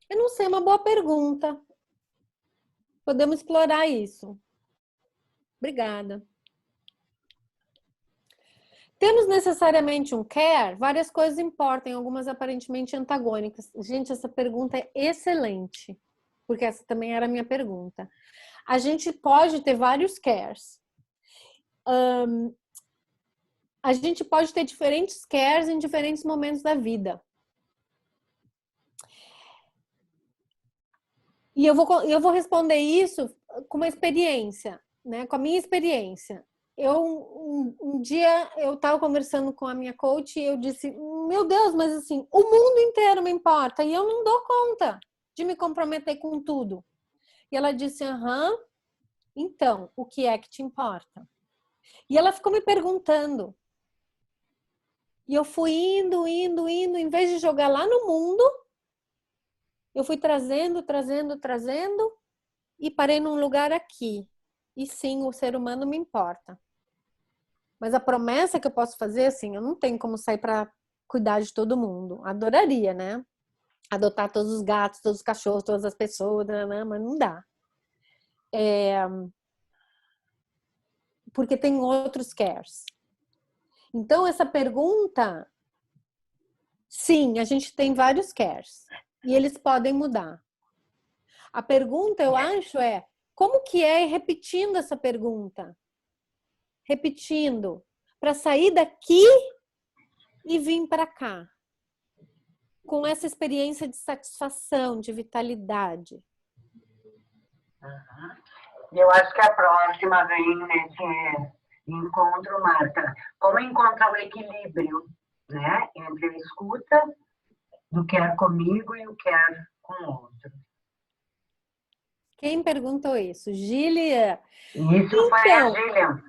Eu não sei, é uma boa pergunta. Podemos explorar isso. Obrigada. Temos necessariamente um care? Várias coisas importam, algumas aparentemente antagônicas. Gente, essa pergunta é excelente, porque essa também era a minha pergunta. A gente pode ter vários cares. A gente pode ter diferentes cares em diferentes momentos da vida. E eu vou responder isso com uma experiência, né? Com a minha experiência. Um dia eu estava conversando com a minha coach e eu disse, meu Deus, mas assim, o mundo inteiro me importa e eu não dou conta de me comprometer com tudo. E ela disse, então, o que é que te importa? E ela ficou me perguntando. E eu fui indo, em vez de jogar lá no mundo, eu fui trazendo e parei num lugar aqui. E sim, o ser humano me importa. Mas a promessa que eu posso fazer, assim, eu não tenho como sair para cuidar de todo mundo. Adoraria, né? Adotar todos os gatos, todos os cachorros, todas as pessoas, mas não dá. Porque tem outros cares. Então, essa pergunta, sim, a gente tem vários cares. E eles podem mudar. A pergunta, eu acho, é como que é repetindo essa pergunta? Repetindo. Para sair daqui e vir para cá. Com essa experiência de satisfação, de vitalidade. Eu acho que a próxima vem nesse encontro, Marta, como encontrar o equilíbrio, né, entre a escuta do que é comigo e o que é com o outro. Quem perguntou isso? Gília. Isso foi a Gília.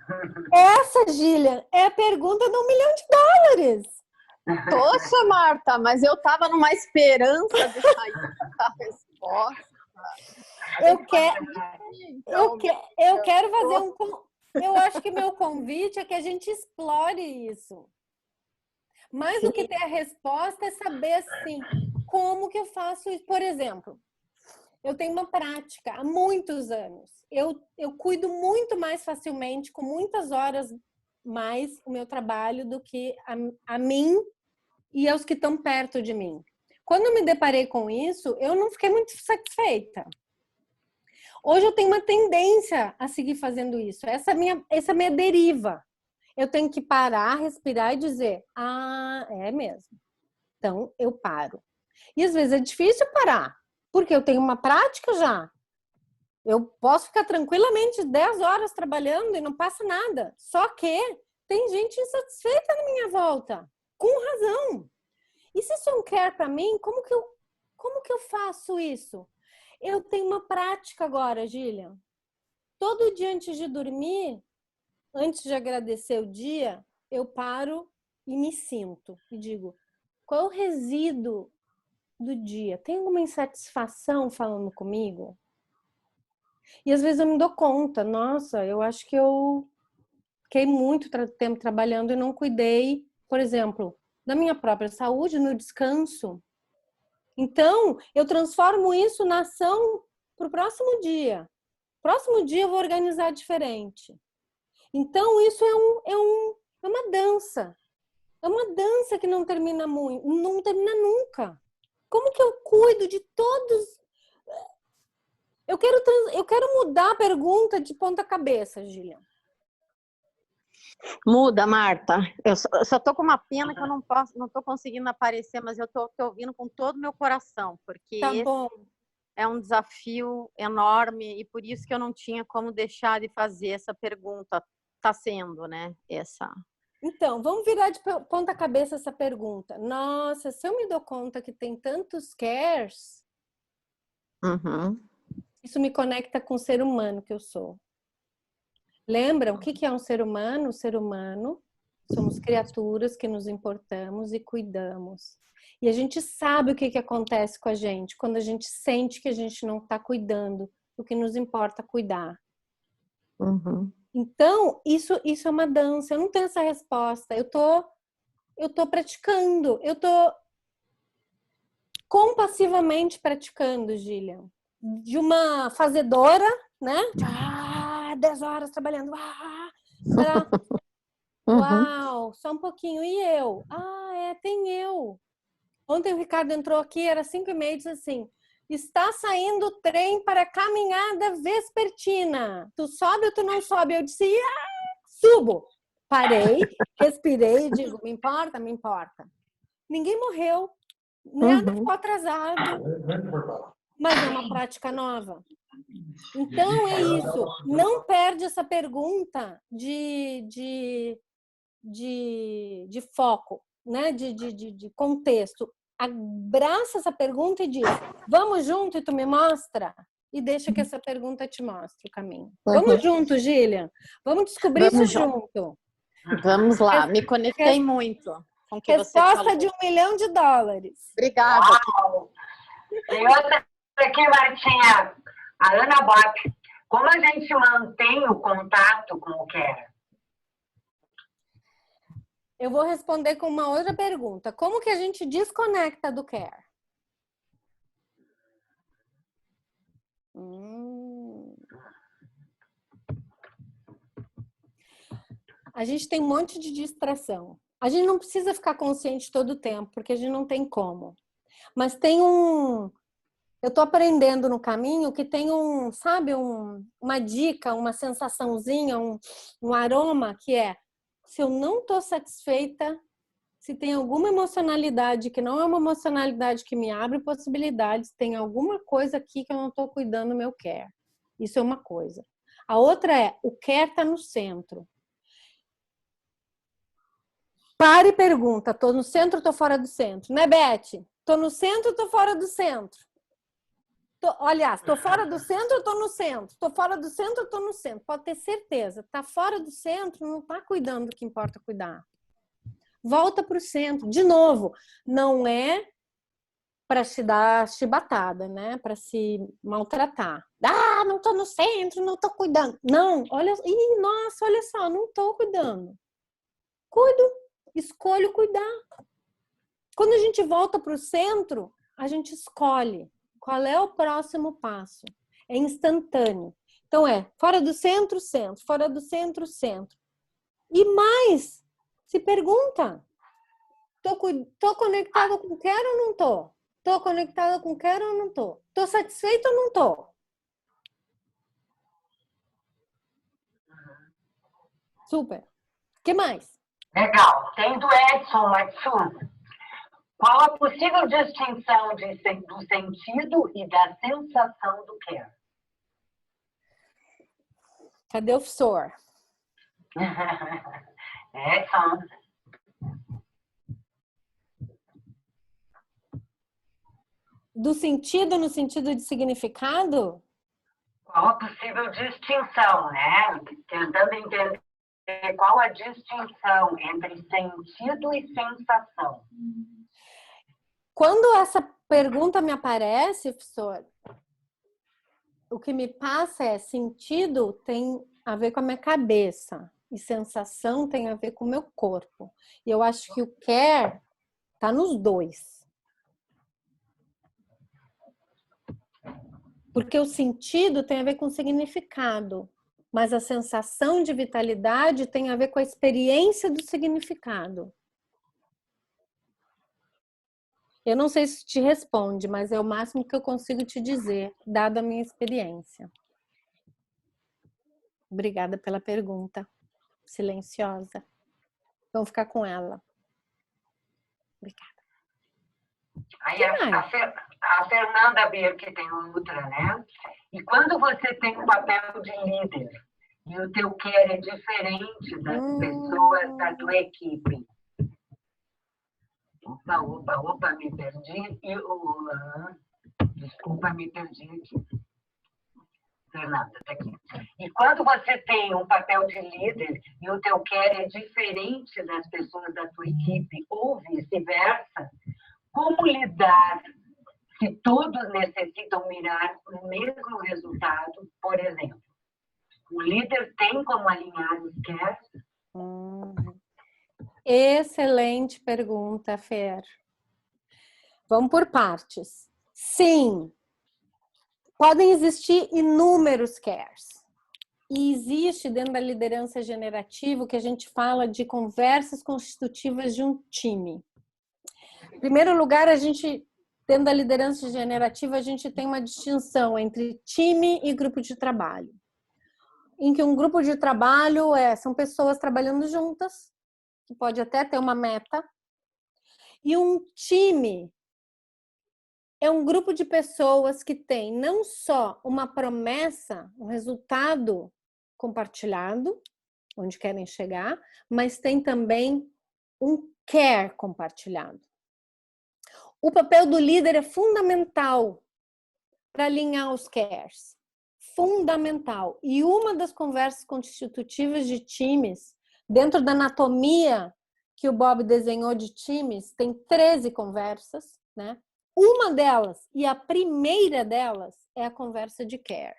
Essa, Gília, é a pergunta de $1 milhão. Poxa, Marta, mas eu tava numa esperança de sair essa resposta. Eu quero fazer eu acho que meu convite é que a gente explore isso. Mais do que ter a resposta é saber assim, como que eu faço isso. Por exemplo, eu tenho uma prática há muitos anos. Eu cuido muito mais facilmente, com muitas horas mais o meu trabalho do que a mim e aos que estão perto de mim. Quando eu me deparei com isso, eu não fiquei muito satisfeita. Hoje eu tenho uma tendência a seguir fazendo isso. Essa é a minha deriva. Eu tenho que parar, respirar e dizer, é mesmo. Então, eu paro. E às vezes é difícil parar, porque eu tenho uma prática já. Eu posso ficar tranquilamente 10 horas trabalhando e não passa nada. Só que tem gente insatisfeita na minha volta, com razão. E se isso não quer para mim, como que eu faço isso? Eu tenho uma prática agora, Gillian. Todo dia antes de dormir, antes de agradecer o dia, eu paro e me sinto. E digo, qual é o resíduo do dia? Tem alguma insatisfação falando comigo? E às vezes eu me dou conta, nossa, eu acho que eu fiquei muito tempo trabalhando e não cuidei, por exemplo, da minha própria saúde, no descanso. Então, eu transformo isso na ação para o próximo dia. Próximo dia eu vou organizar diferente. Então, isso é uma dança. É uma dança que não termina muito, não termina nunca. Como que eu cuido de todos? Eu quero mudar a pergunta de ponta cabeça, Gília. Muda, Marta. Eu só tô com uma pena que eu não tô conseguindo aparecer, mas eu tô te ouvindo com todo o meu coração, porque Tá bom. é um desafio enorme e por isso que eu não tinha como deixar de fazer essa pergunta. Tá sendo, né? Essa. Então, vamos virar de ponta cabeça essa pergunta. Nossa, se eu me dou conta que tem tantos cares, isso me conecta com o ser humano que eu sou. Lembram o que é um ser humano? O ser humano somos criaturas que nos importamos e cuidamos. E a gente sabe o que acontece com a gente quando a gente sente que a gente não está cuidando do que nos importa cuidar. Então, isso é uma dança. Eu não tenho essa resposta. Eu tô praticando. Eu tô compassivamente praticando, Gillian. De uma fazedora, né? 10 horas trabalhando. Uau, só um pouquinho. E eu? Tem eu. Ontem o Ricardo entrou aqui, era 5h30, disse assim, está saindo o trem para a caminhada vespertina. Tu sobe ou tu não sobe? Eu disse, subo. Parei, respirei e digo, me importa? Me importa. Ninguém morreu, nada ficou atrasado, mas é uma prática nova. Então é isso, não perde essa pergunta de foco, né? de contexto. Abraça essa pergunta e diz, vamos junto e tu me mostra? E deixa que essa pergunta te mostre o caminho. Vamos junto, Gillian. Vamos descobrir isso junto. Vamos lá, me conectei muito com o que você falou. Resposta de $1 milhão. Obrigada. Uau. E outra aqui, Martinha, a Ana Bock. Como a gente mantém o contato com o care? Eu vou responder com uma outra pergunta. Como que a gente desconecta do care? A gente tem um monte de distração. A gente não precisa ficar consciente todo o tempo, porque a gente não tem como. Mas tem eu tô aprendendo no caminho que tem sabe, uma dica, uma sensaçãozinha, um aroma que é, se eu não tô satisfeita, se tem alguma emocionalidade que não é uma emocionalidade que me abre possibilidades, tem alguma coisa aqui que eu não tô cuidando do meu care. Isso é uma coisa. A outra é, o care tá no centro. Para e pergunta, tô no centro ou tô fora do centro? Né, Beth? Tô no centro ou tô fora do centro? Aliás, tô fora do centro ou tô no centro? Tô fora do centro ou tô no centro? Pode ter certeza, tá fora do centro, não tá cuidando do que importa cuidar. Volta pro centro. De novo, não é para te dar chibatada, né? Para se maltratar. Ah, não tô no centro, não tô cuidando. Não, olha, nossa, olha só, não tô cuidando. Cuido, escolho cuidar. Quando a gente volta pro centro, a gente escolhe. Qual é o próximo passo? É instantâneo. Então fora do centro, centro, fora do centro, centro. E mais, se pergunta, tô conectada com quero ou não tô? Tô conectada com quero ou não tô? Tô satisfeita ou não tô? Super. O que mais? Legal. Tem do Edson Matsu. Qual a possível distinção do sentido e da sensação do care? Cadê o professor? Edson. Do sentido no sentido de significado? Qual a possível distinção, né? Tentando entender qual a distinção entre sentido e sensação. Quando essa pergunta me aparece, professor, o que me passa é sentido tem a ver com a minha cabeça e sensação tem a ver com o meu corpo. E eu acho que o care tá nos dois. Porque o sentido tem a ver com o significado, mas a sensação de vitalidade tem a ver com a experiência do significado. Eu não sei se te responde, mas é o máximo que eu consigo te dizer, dada a minha experiência. Obrigada pela pergunta. Silenciosa. Vamos ficar com ela. Obrigada. Aí a Fernanda Beer, que tem outra, né? E quando você tem um papel de líder e o teu care é diferente das pessoas da tua equipe. Opa, me perdi. Desculpa, me perdi aqui. Fernanda, tá aqui. E quando você tem um papel de líder e o teu care é diferente das pessoas da tua equipe, ou vice-versa, como lidar se todos necessitam mirar o mesmo resultado? Por exemplo, o líder tem como alinhar os cares? Excelente pergunta, Fer. Vamos por partes. Sim, podem existir inúmeros cares. E existe dentro da liderança generativa o que a gente fala de conversas constitutivas de um time. Em primeiro lugar, dentro da liderança generativa, a gente tem uma distinção entre time e grupo de trabalho. Em que um grupo de trabalho são pessoas trabalhando juntas, que pode até ter uma meta, e um time é um grupo de pessoas que tem não só uma promessa, um resultado compartilhado, onde querem chegar, mas tem também um care compartilhado. O papel do líder é fundamental para alinhar os cares. Fundamental. E uma das conversas constitutivas de times, dentro da anatomia que o Bob desenhou de times, tem 13 conversas, né? Uma delas, e a primeira delas, é a conversa de care.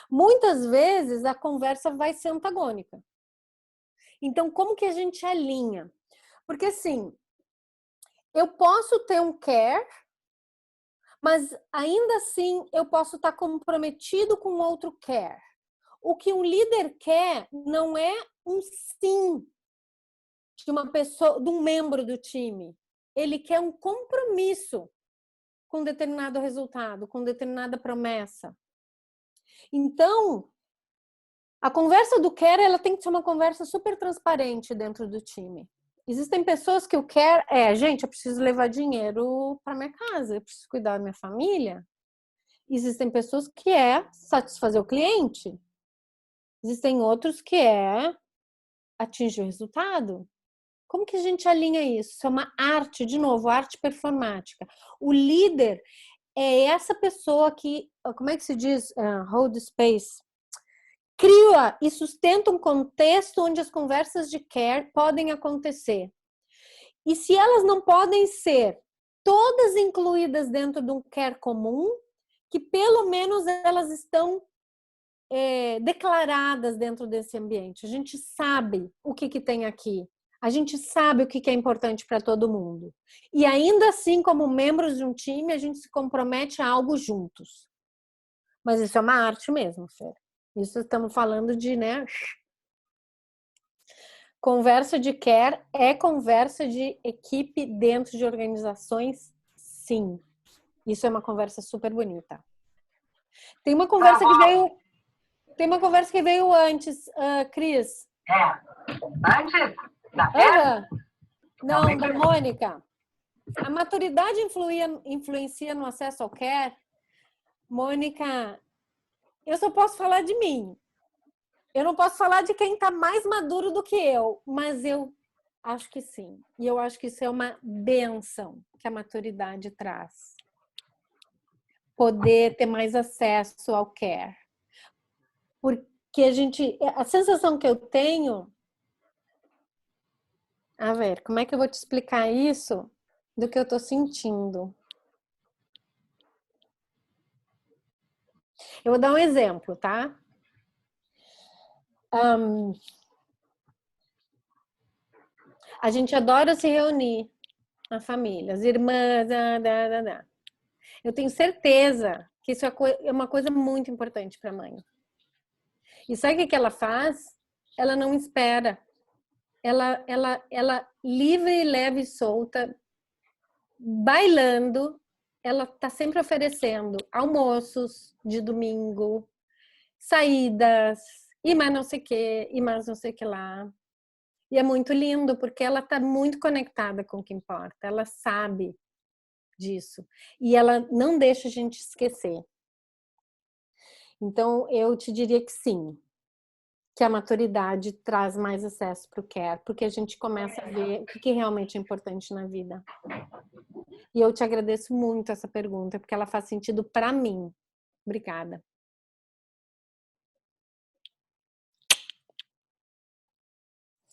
Muitas vezes a conversa vai ser antagônica. Então, como que a gente alinha? Porque assim, eu posso ter um care, mas ainda assim eu posso estar comprometido com outro care. O que um líder quer não é um sim de uma pessoa, de um membro do time. Ele quer um compromisso com determinado resultado, com determinada promessa. Então, a conversa do care, ela tem que ser uma conversa super transparente dentro do time. Existem pessoas que o care gente, eu preciso levar dinheiro para minha casa, eu preciso cuidar da minha família. Existem pessoas que satisfazer o cliente. Existem outros que atingir o resultado. Como que a gente alinha isso? Isso é uma arte, de novo, arte performática. O líder é essa pessoa que, como é que se diz? Hold space. Cria e sustenta um contexto onde as conversas de care podem acontecer. E se elas não podem ser todas incluídas dentro de um care comum, que pelo menos elas estão declaradas dentro desse ambiente. A gente sabe o que tem aqui. A gente sabe o que é importante para todo mundo. E ainda assim, como membros de um time, a gente se compromete a algo juntos. Mas isso é uma arte mesmo, Fer. Isso estamos falando de, né? Conversa de care é conversa de equipe dentro de organizações, sim. Isso é uma conversa super bonita. Tem uma conversa que veio antes, Cris. Antes da festa? Não, da Mônica. A maturidade influencia no acesso ao care? Mônica, eu só posso falar de mim. Eu não posso falar de quem está mais maduro do que eu, mas eu acho que sim. E eu acho que isso é uma bênção que a maturidade traz. Poder ter mais acesso ao care. Porque a sensação que eu tenho... A ver, como é que eu vou te explicar isso do que eu estou sentindo? Eu vou dar um exemplo, tá? A gente adora se reunir, a família, as irmãs, Eu tenho certeza que isso é uma coisa muito importante para a mãe. E sabe o que ela faz? Ela não espera. Ela livre, leve e solta, bailando, ela tá sempre oferecendo almoços de domingo, saídas, e mais não sei o que, e mais não sei o que lá. E é muito lindo, porque ela tá muito conectada com o que importa, ela sabe disso. E ela não deixa a gente esquecer. Então, eu te diria que sim, que a maturidade traz mais acesso para o care, porque a gente começa a ver o que realmente é importante na vida. E eu te agradeço muito essa pergunta, porque ela faz sentido para mim. Obrigada.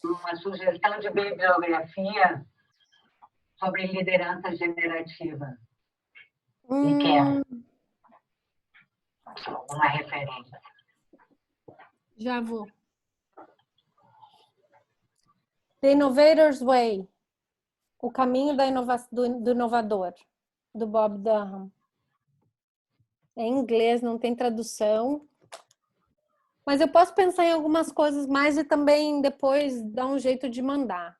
Uma sugestão de bibliografia sobre liderança generativa. E quer uma referência. Já vou. The Innovator's Way. O caminho do inovador, do Bob Durham. É em inglês, não tem tradução. Mas eu posso pensar em algumas coisas mais e também depois dar um jeito de mandar.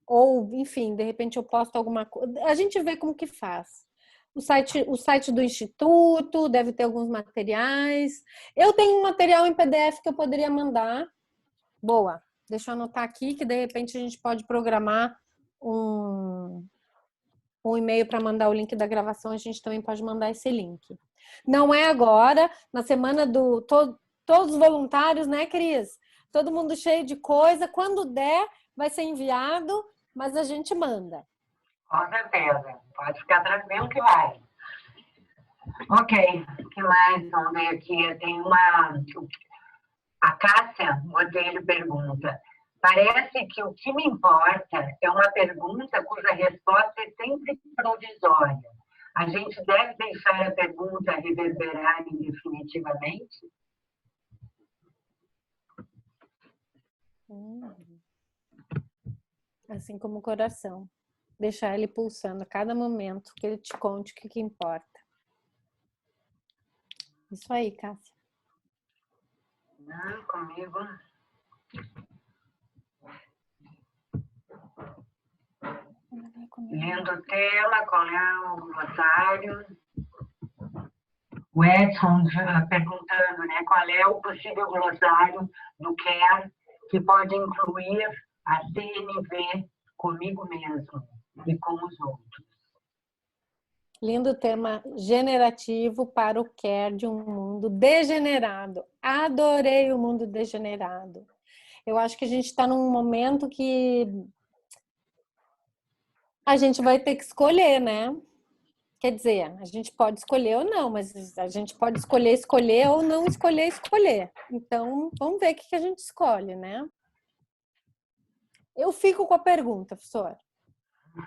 Ou, enfim, de repente eu posto alguma coisa. A gente vê como que faz. O site do Instituto deve ter alguns materiais. Eu tenho um material em PDF que eu poderia mandar. Boa. Deixa eu anotar aqui que de repente a gente pode programar um e-mail para mandar o link da gravação. A gente também pode mandar esse link. Não é agora, na semana do... Todos os voluntários, né, Cris? Todo mundo cheio de coisa. Quando der, vai ser enviado, mas a gente manda. Com certeza. Pode ficar tranquilo que vai. Ok. O que mais? Vamos ver aqui. Tem uma... A Cássia Botelho pergunta: parece que o que me importa é uma pergunta cuja resposta é sempre provisória. A gente deve deixar a pergunta reverberar indefinitivamente? Assim como o coração. Deixar ele pulsando a cada momento, que ele te conte o que importa. Isso aí, Cássia. Não, comigo. Lindo tema, qual é o glosário? O Edson perguntando, né, qual é o possível glossário do CARE que pode incluir a CNV comigo mesmo e com os outros. Lindo tema generativo para o care de um mundo degenerado. Adorei o mundo degenerado. Eu acho que a gente está num momento que a gente vai ter que escolher, né? Quer dizer, a gente pode escolher ou não, mas a gente pode escolher ou não escolher. Então, vamos ver o que a gente escolhe, né? Eu fico com a pergunta, professor.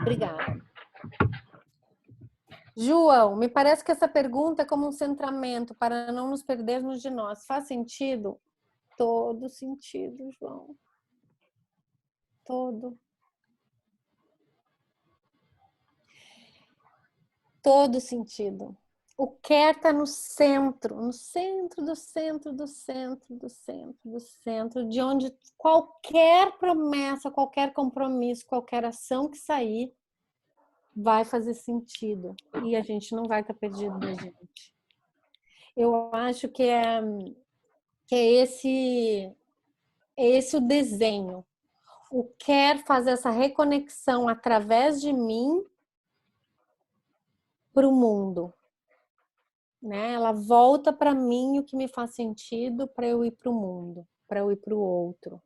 Obrigada. João, me parece que essa pergunta é como um centramento para não nos perdermos de nós. Faz sentido? Todo sentido, João. Todo sentido. O care está no centro do centro, de onde qualquer promessa, qualquer compromisso, qualquer ação que sair vai fazer sentido e a gente não vai estar perdido da gente. Eu acho que é esse o desenho. O quer fazer essa reconexão através de mim para o mundo, né? Ela volta para mim o que me faz sentido para eu ir para o mundo, para eu ir para o outro.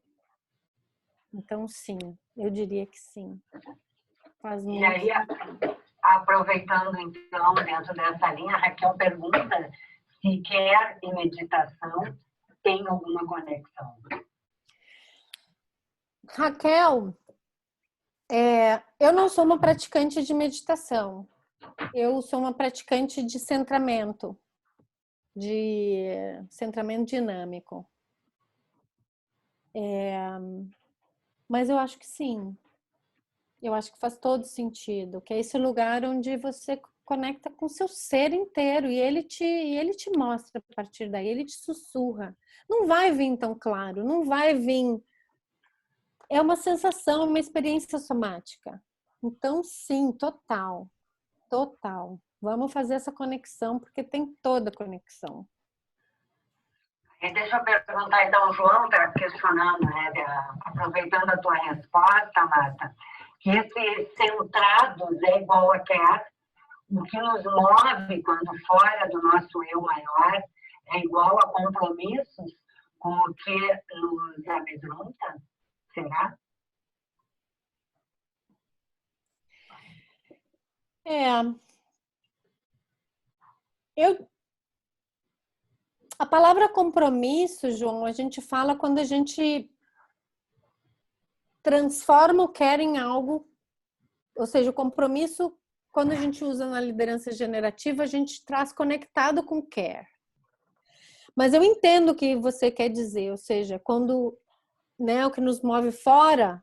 Então, sim, eu diria que sim. Faz muito. E aí, aproveitando então, dentro dessa linha, a Raquel pergunta se quer e meditação tem alguma conexão. Raquel, eu não sou uma praticante de meditação. Eu sou uma praticante de centramento dinâmico. Mas eu acho que sim. Eu acho que faz todo sentido, que é esse lugar onde você conecta com o seu ser inteiro e ele te mostra a partir daí, ele te sussurra. Não vai vir tão claro, não vai vir. É uma sensação, uma experiência somática. Então, sim, total. Vamos fazer essa conexão, porque tem toda conexão. E deixa eu perguntar, então, o João está questionando, né, aproveitando a tua resposta, Marta, que esse centrados é igual a quer, o que nos move quando fora do nosso eu maior é igual a compromissos com o que nos amedronta? Será? A palavra compromisso, João, a gente fala quando a gente transforma o quer em algo, ou seja, o compromisso, quando a gente usa na liderança generativa, a gente traz conectado com o quer. Mas eu entendo o que você quer dizer, ou seja, quando, né, o que nos move fora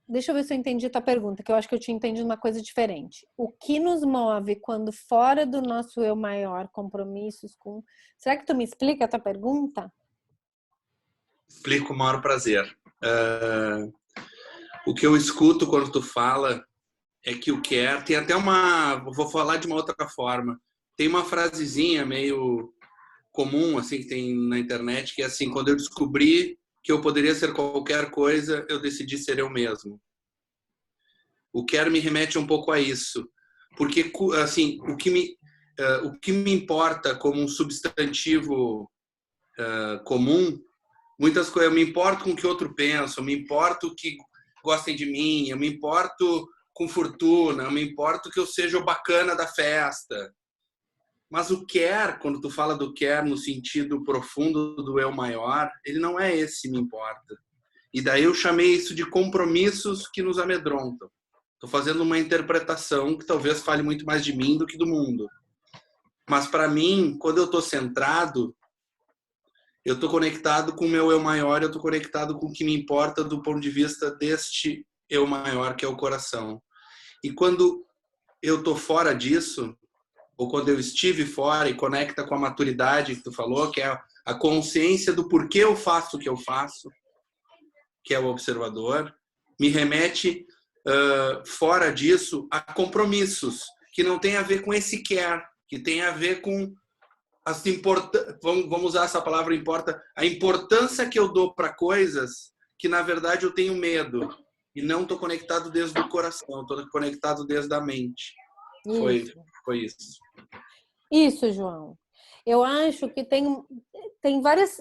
Deixa eu ver se eu entendi a tua pergunta, que eu acho que eu tinha entendido uma coisa diferente. O que nos move quando fora do nosso eu maior, compromissos com... Será que tu me explica a tua pergunta? Explico com o maior prazer. O que eu escuto quando tu fala é que o quer... Tem até vou falar de uma outra forma. Tem uma frasezinha meio comum, assim, que tem na internet, que é assim, quando eu descobri que eu poderia ser qualquer coisa, eu decidi ser eu mesmo. O quer me remete um pouco a isso. Porque, assim, o que me importa como um substantivo comum, muitas coisas, eu me importo com o que outro pensa, eu me importo que gostem de mim, eu me importo com fortuna, eu me importo que eu seja o bacana da festa. Mas o quer, quando tu fala do quer no sentido profundo do eu maior, ele não é esse me importa. E daí eu chamei isso de compromissos que nos amedrontam. Estou fazendo uma interpretação que talvez fale muito mais de mim do que do mundo. Mas para mim, quando eu estou centrado, eu estou conectado com o meu eu maior, eu estou conectado com o que me importa do ponto de vista deste eu maior, que é o coração. E quando eu estou fora disso, ou quando eu estive fora e conecta com a maturidade que tu falou, que é a consciência do porquê eu faço o que eu faço, que é o observador, me remete, fora disso, a compromissos, que não tem a ver com esse quer, que tem a ver com vamos usar essa palavra a importância que eu dou para coisas que, na verdade, eu tenho medo. E não estou conectado desde o coração, estou conectado desde a mente. Foi isso. Isso, João. Eu acho que tem vários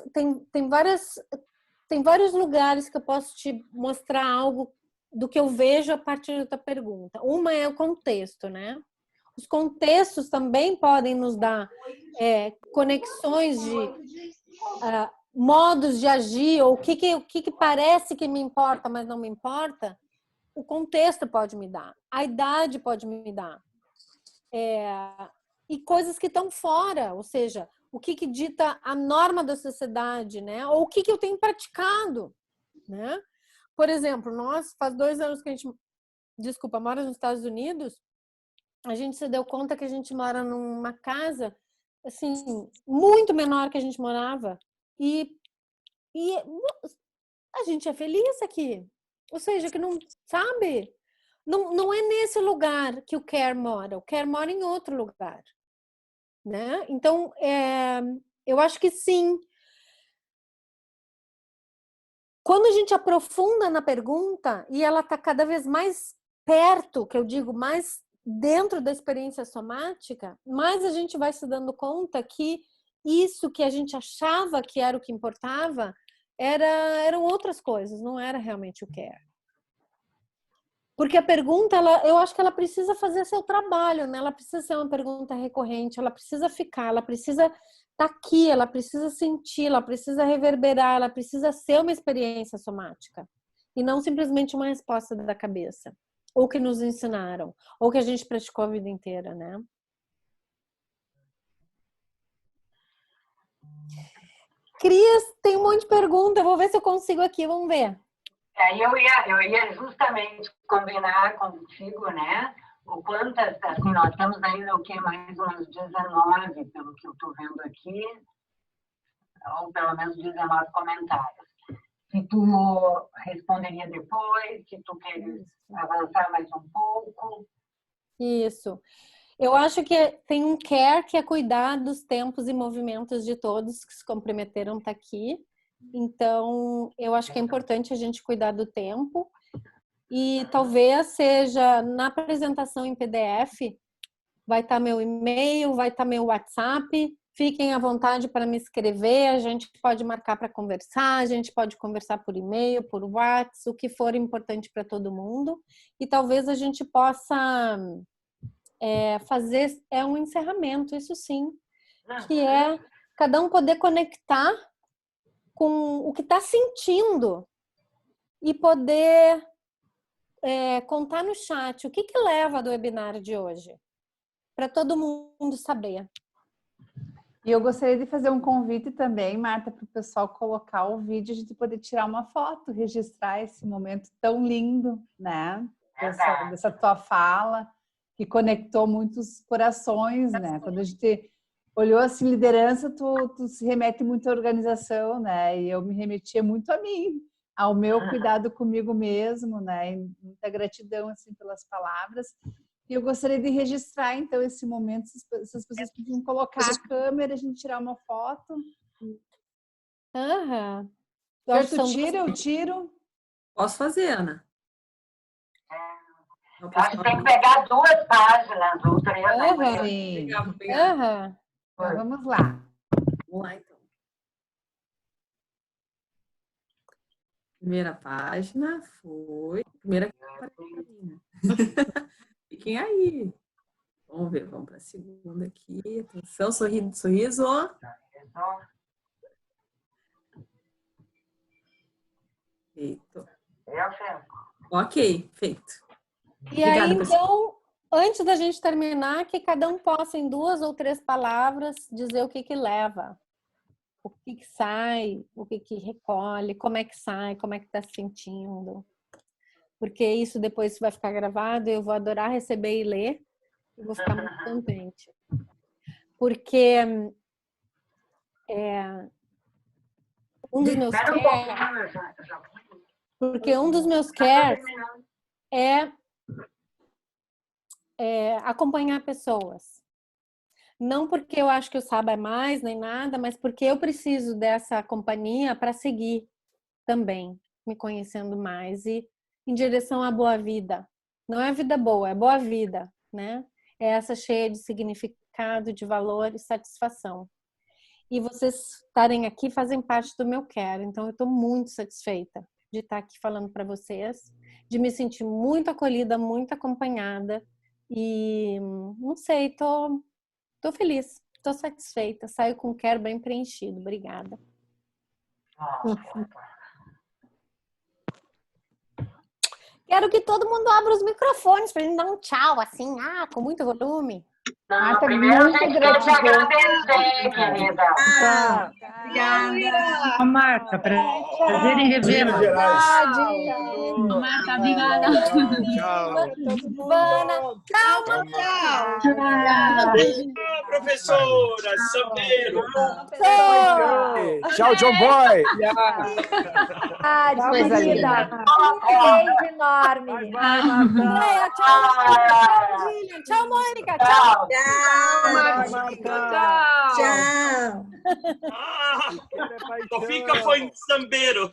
lugares que eu posso te mostrar algo do que eu vejo a partir da tua pergunta. Uma é o contexto, né? Os contextos também podem nos dar conexões de modos de agir, ou o que parece que me importa, mas não me importa. O contexto pode me dar, a idade pode me dar. E coisas que estão fora, ou seja, o que dita a norma da sociedade, né? Ou o que eu tenho praticado, né? Por exemplo, nós, faz 2 anos que a gente, mora nos Estados Unidos, a gente se deu conta que a gente mora numa casa, assim, muito menor que a gente morava, e a gente é feliz aqui. Ou seja, que não, sabe? Não é nesse lugar que o Care mora. O Care mora em outro lugar, né? Então, eu acho que sim. Quando a gente aprofunda na pergunta e ela está cada vez mais perto, que eu digo, mais dentro da experiência somática, mais a gente vai se dando conta que isso que a gente achava que era o que importava eram outras coisas, não era realmente o Care. Porque a pergunta, eu acho que ela precisa fazer seu trabalho, né? Ela precisa ser uma pergunta recorrente, ela precisa ficar, ela precisa estar aqui, ela precisa sentir, ela precisa reverberar, ela precisa ser uma experiência somática. E não simplesmente uma resposta da cabeça. Ou que nos ensinaram, ou que a gente praticou a vida inteira, né? Cris, tem um monte de pergunta, eu vou ver se eu consigo aqui, vamos ver. Eu ia justamente combinar contigo, né? O quantas, assim, nós temos ainda o que? Mais umas 19, pelo que eu estou vendo aqui, ou pelo menos 19 comentários. Se tu responderia depois, se tu queres avançar mais um pouco. Isso. Eu acho que tem um care que é cuidar dos tempos e movimentos de todos que se comprometeram estar aqui. Então, eu acho que é importante a gente cuidar do tempo e talvez seja na apresentação em PDF, vai estar meu e-mail, vai estar meu WhatsApp, fiquem à vontade para me escrever, a gente pode marcar para conversar, a gente pode conversar por e-mail, por WhatsApp, o que for importante para todo mundo e talvez a gente possa fazer um encerramento, isso sim, que é cada um poder conectar com o que está sentindo e poder contar no chat o que leva do webinar de hoje, para todo mundo saber. E eu gostaria de fazer um convite também, Marta, para o pessoal colocar o vídeo, a gente poder tirar uma foto, registrar esse momento tão lindo, né? Dessa tua fala, que conectou muitos corações, né? Quando a gente olhou assim, liderança, tu se remete muito à organização, né? E eu me remetia muito a mim, ao meu cuidado comigo mesmo, né? E muita gratidão, assim, pelas palavras. E eu gostaria de registrar, então, esse momento, se as pessoas podiam colocar a câmera, a gente tirar uma foto. Aham. Tu tira, eu tiro. Posso fazer, Ana? Eu acho que tem que pegar 2 páginas, ou 3. Sim. Aham. Então, vamos lá. Vamos lá, então. Primeira página foi... Primeira página. Fiquem aí. Vamos ver, vamos para a segunda aqui. Atenção, sorriso. Feito. Ok, feito. E aí, então, antes da gente terminar, que cada um possa, em 2 ou 3 palavras, dizer o que leva. O que sai, o que recolhe, como é que sai, como é que está se sentindo. Porque isso depois vai ficar gravado e eu vou adorar receber e ler. Eu vou ficar muito contente. Porque um dos meus Porque um dos meus cares é acompanhar pessoas. Não porque eu acho que eu saiba mais nem nada, mas porque eu preciso dessa companhia para seguir também, me conhecendo mais e em direção à boa vida. Não é vida boa, é boa vida, né? É essa cheia de significado, de valor e satisfação. E vocês estarem aqui fazem parte do meu care, então eu estou muito satisfeita de estar aqui falando para vocês, de me sentir muito acolhida, muito acompanhada e não sei, tô feliz, tô satisfeita, saio com o care bem preenchido. Obrigada. Quero que todo mundo abra os microfones pra gente dar um tchau, assim, com muito volume. Não, primeiro a gente quer te agradecer, querida. Obrigada. Marta, prazer em revê-la. Marta, obrigada. Tchau. Vana, calma. Tchau, professora, Sambeiro. Tchau, John Boy. Coisa linda. Um beijo enorme. Tchau, Gillian. Tchau, Mônica. Tchau. Só fica foi em Sambeiro.